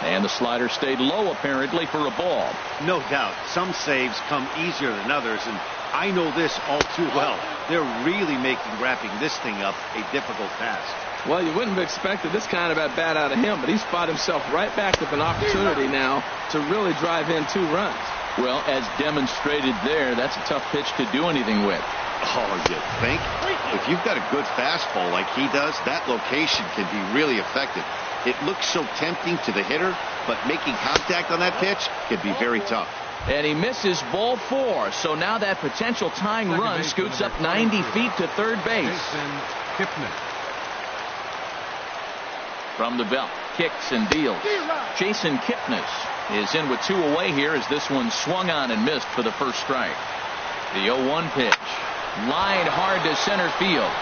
And the slider stayed low, apparently, for a ball. No doubt. Some saves come easier than others, and I know this all too well. They're really making wrapping this thing up a difficult task. Well, you wouldn't have expected this kind of at bat out of him, but he's fought himself right back with an opportunity now to really drive in 2 runs. Well, as demonstrated there, that's a tough pitch to do anything with. Oh, you think? If you've got a good fastball like he does, that location can be really effective. It looks so tempting to the hitter, but making contact on that pitch can be very tough. And he misses ball 4, so now that potential tying run scoots up 90 feet to third base. From the belt, kicks and deals. Jason Kipnis is in with 2 away here as this one swung on and missed for the first strike. The 0-1 pitch. Lined hard to center field.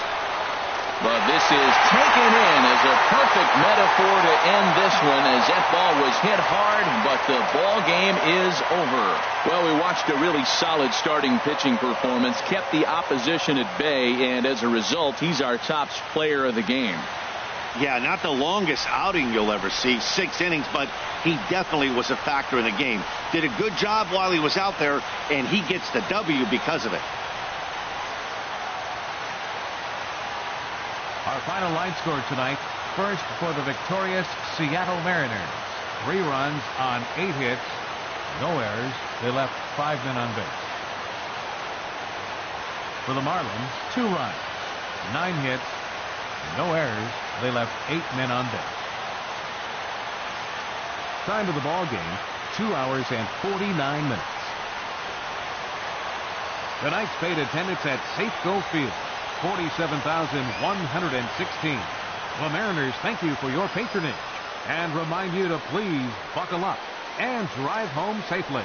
But this is taken in as a perfect metaphor to end this one, as that ball was hit hard, but the ball game is over. Well, we watched a really solid starting pitching performance, kept the opposition at bay, and as a result, he's our top player of the game. Yeah, not the longest outing you'll ever see, 6 innings, but he definitely was a factor in the game. Did a good job while he was out there, and he gets the W because of it. Our final line score tonight. First for the victorious Seattle Mariners. 3 runs on 8 hits. No errors. They left 5 men on base. For the Marlins, 2 runs, 9 hits, no errors. They left 8 men on base. Time of the ball game, 2 hours and 49 minutes. Tonight's paid attendance at Safeco Field, 47,116. The Mariners thank you for your patronage and remind you to please buckle up and drive home safely.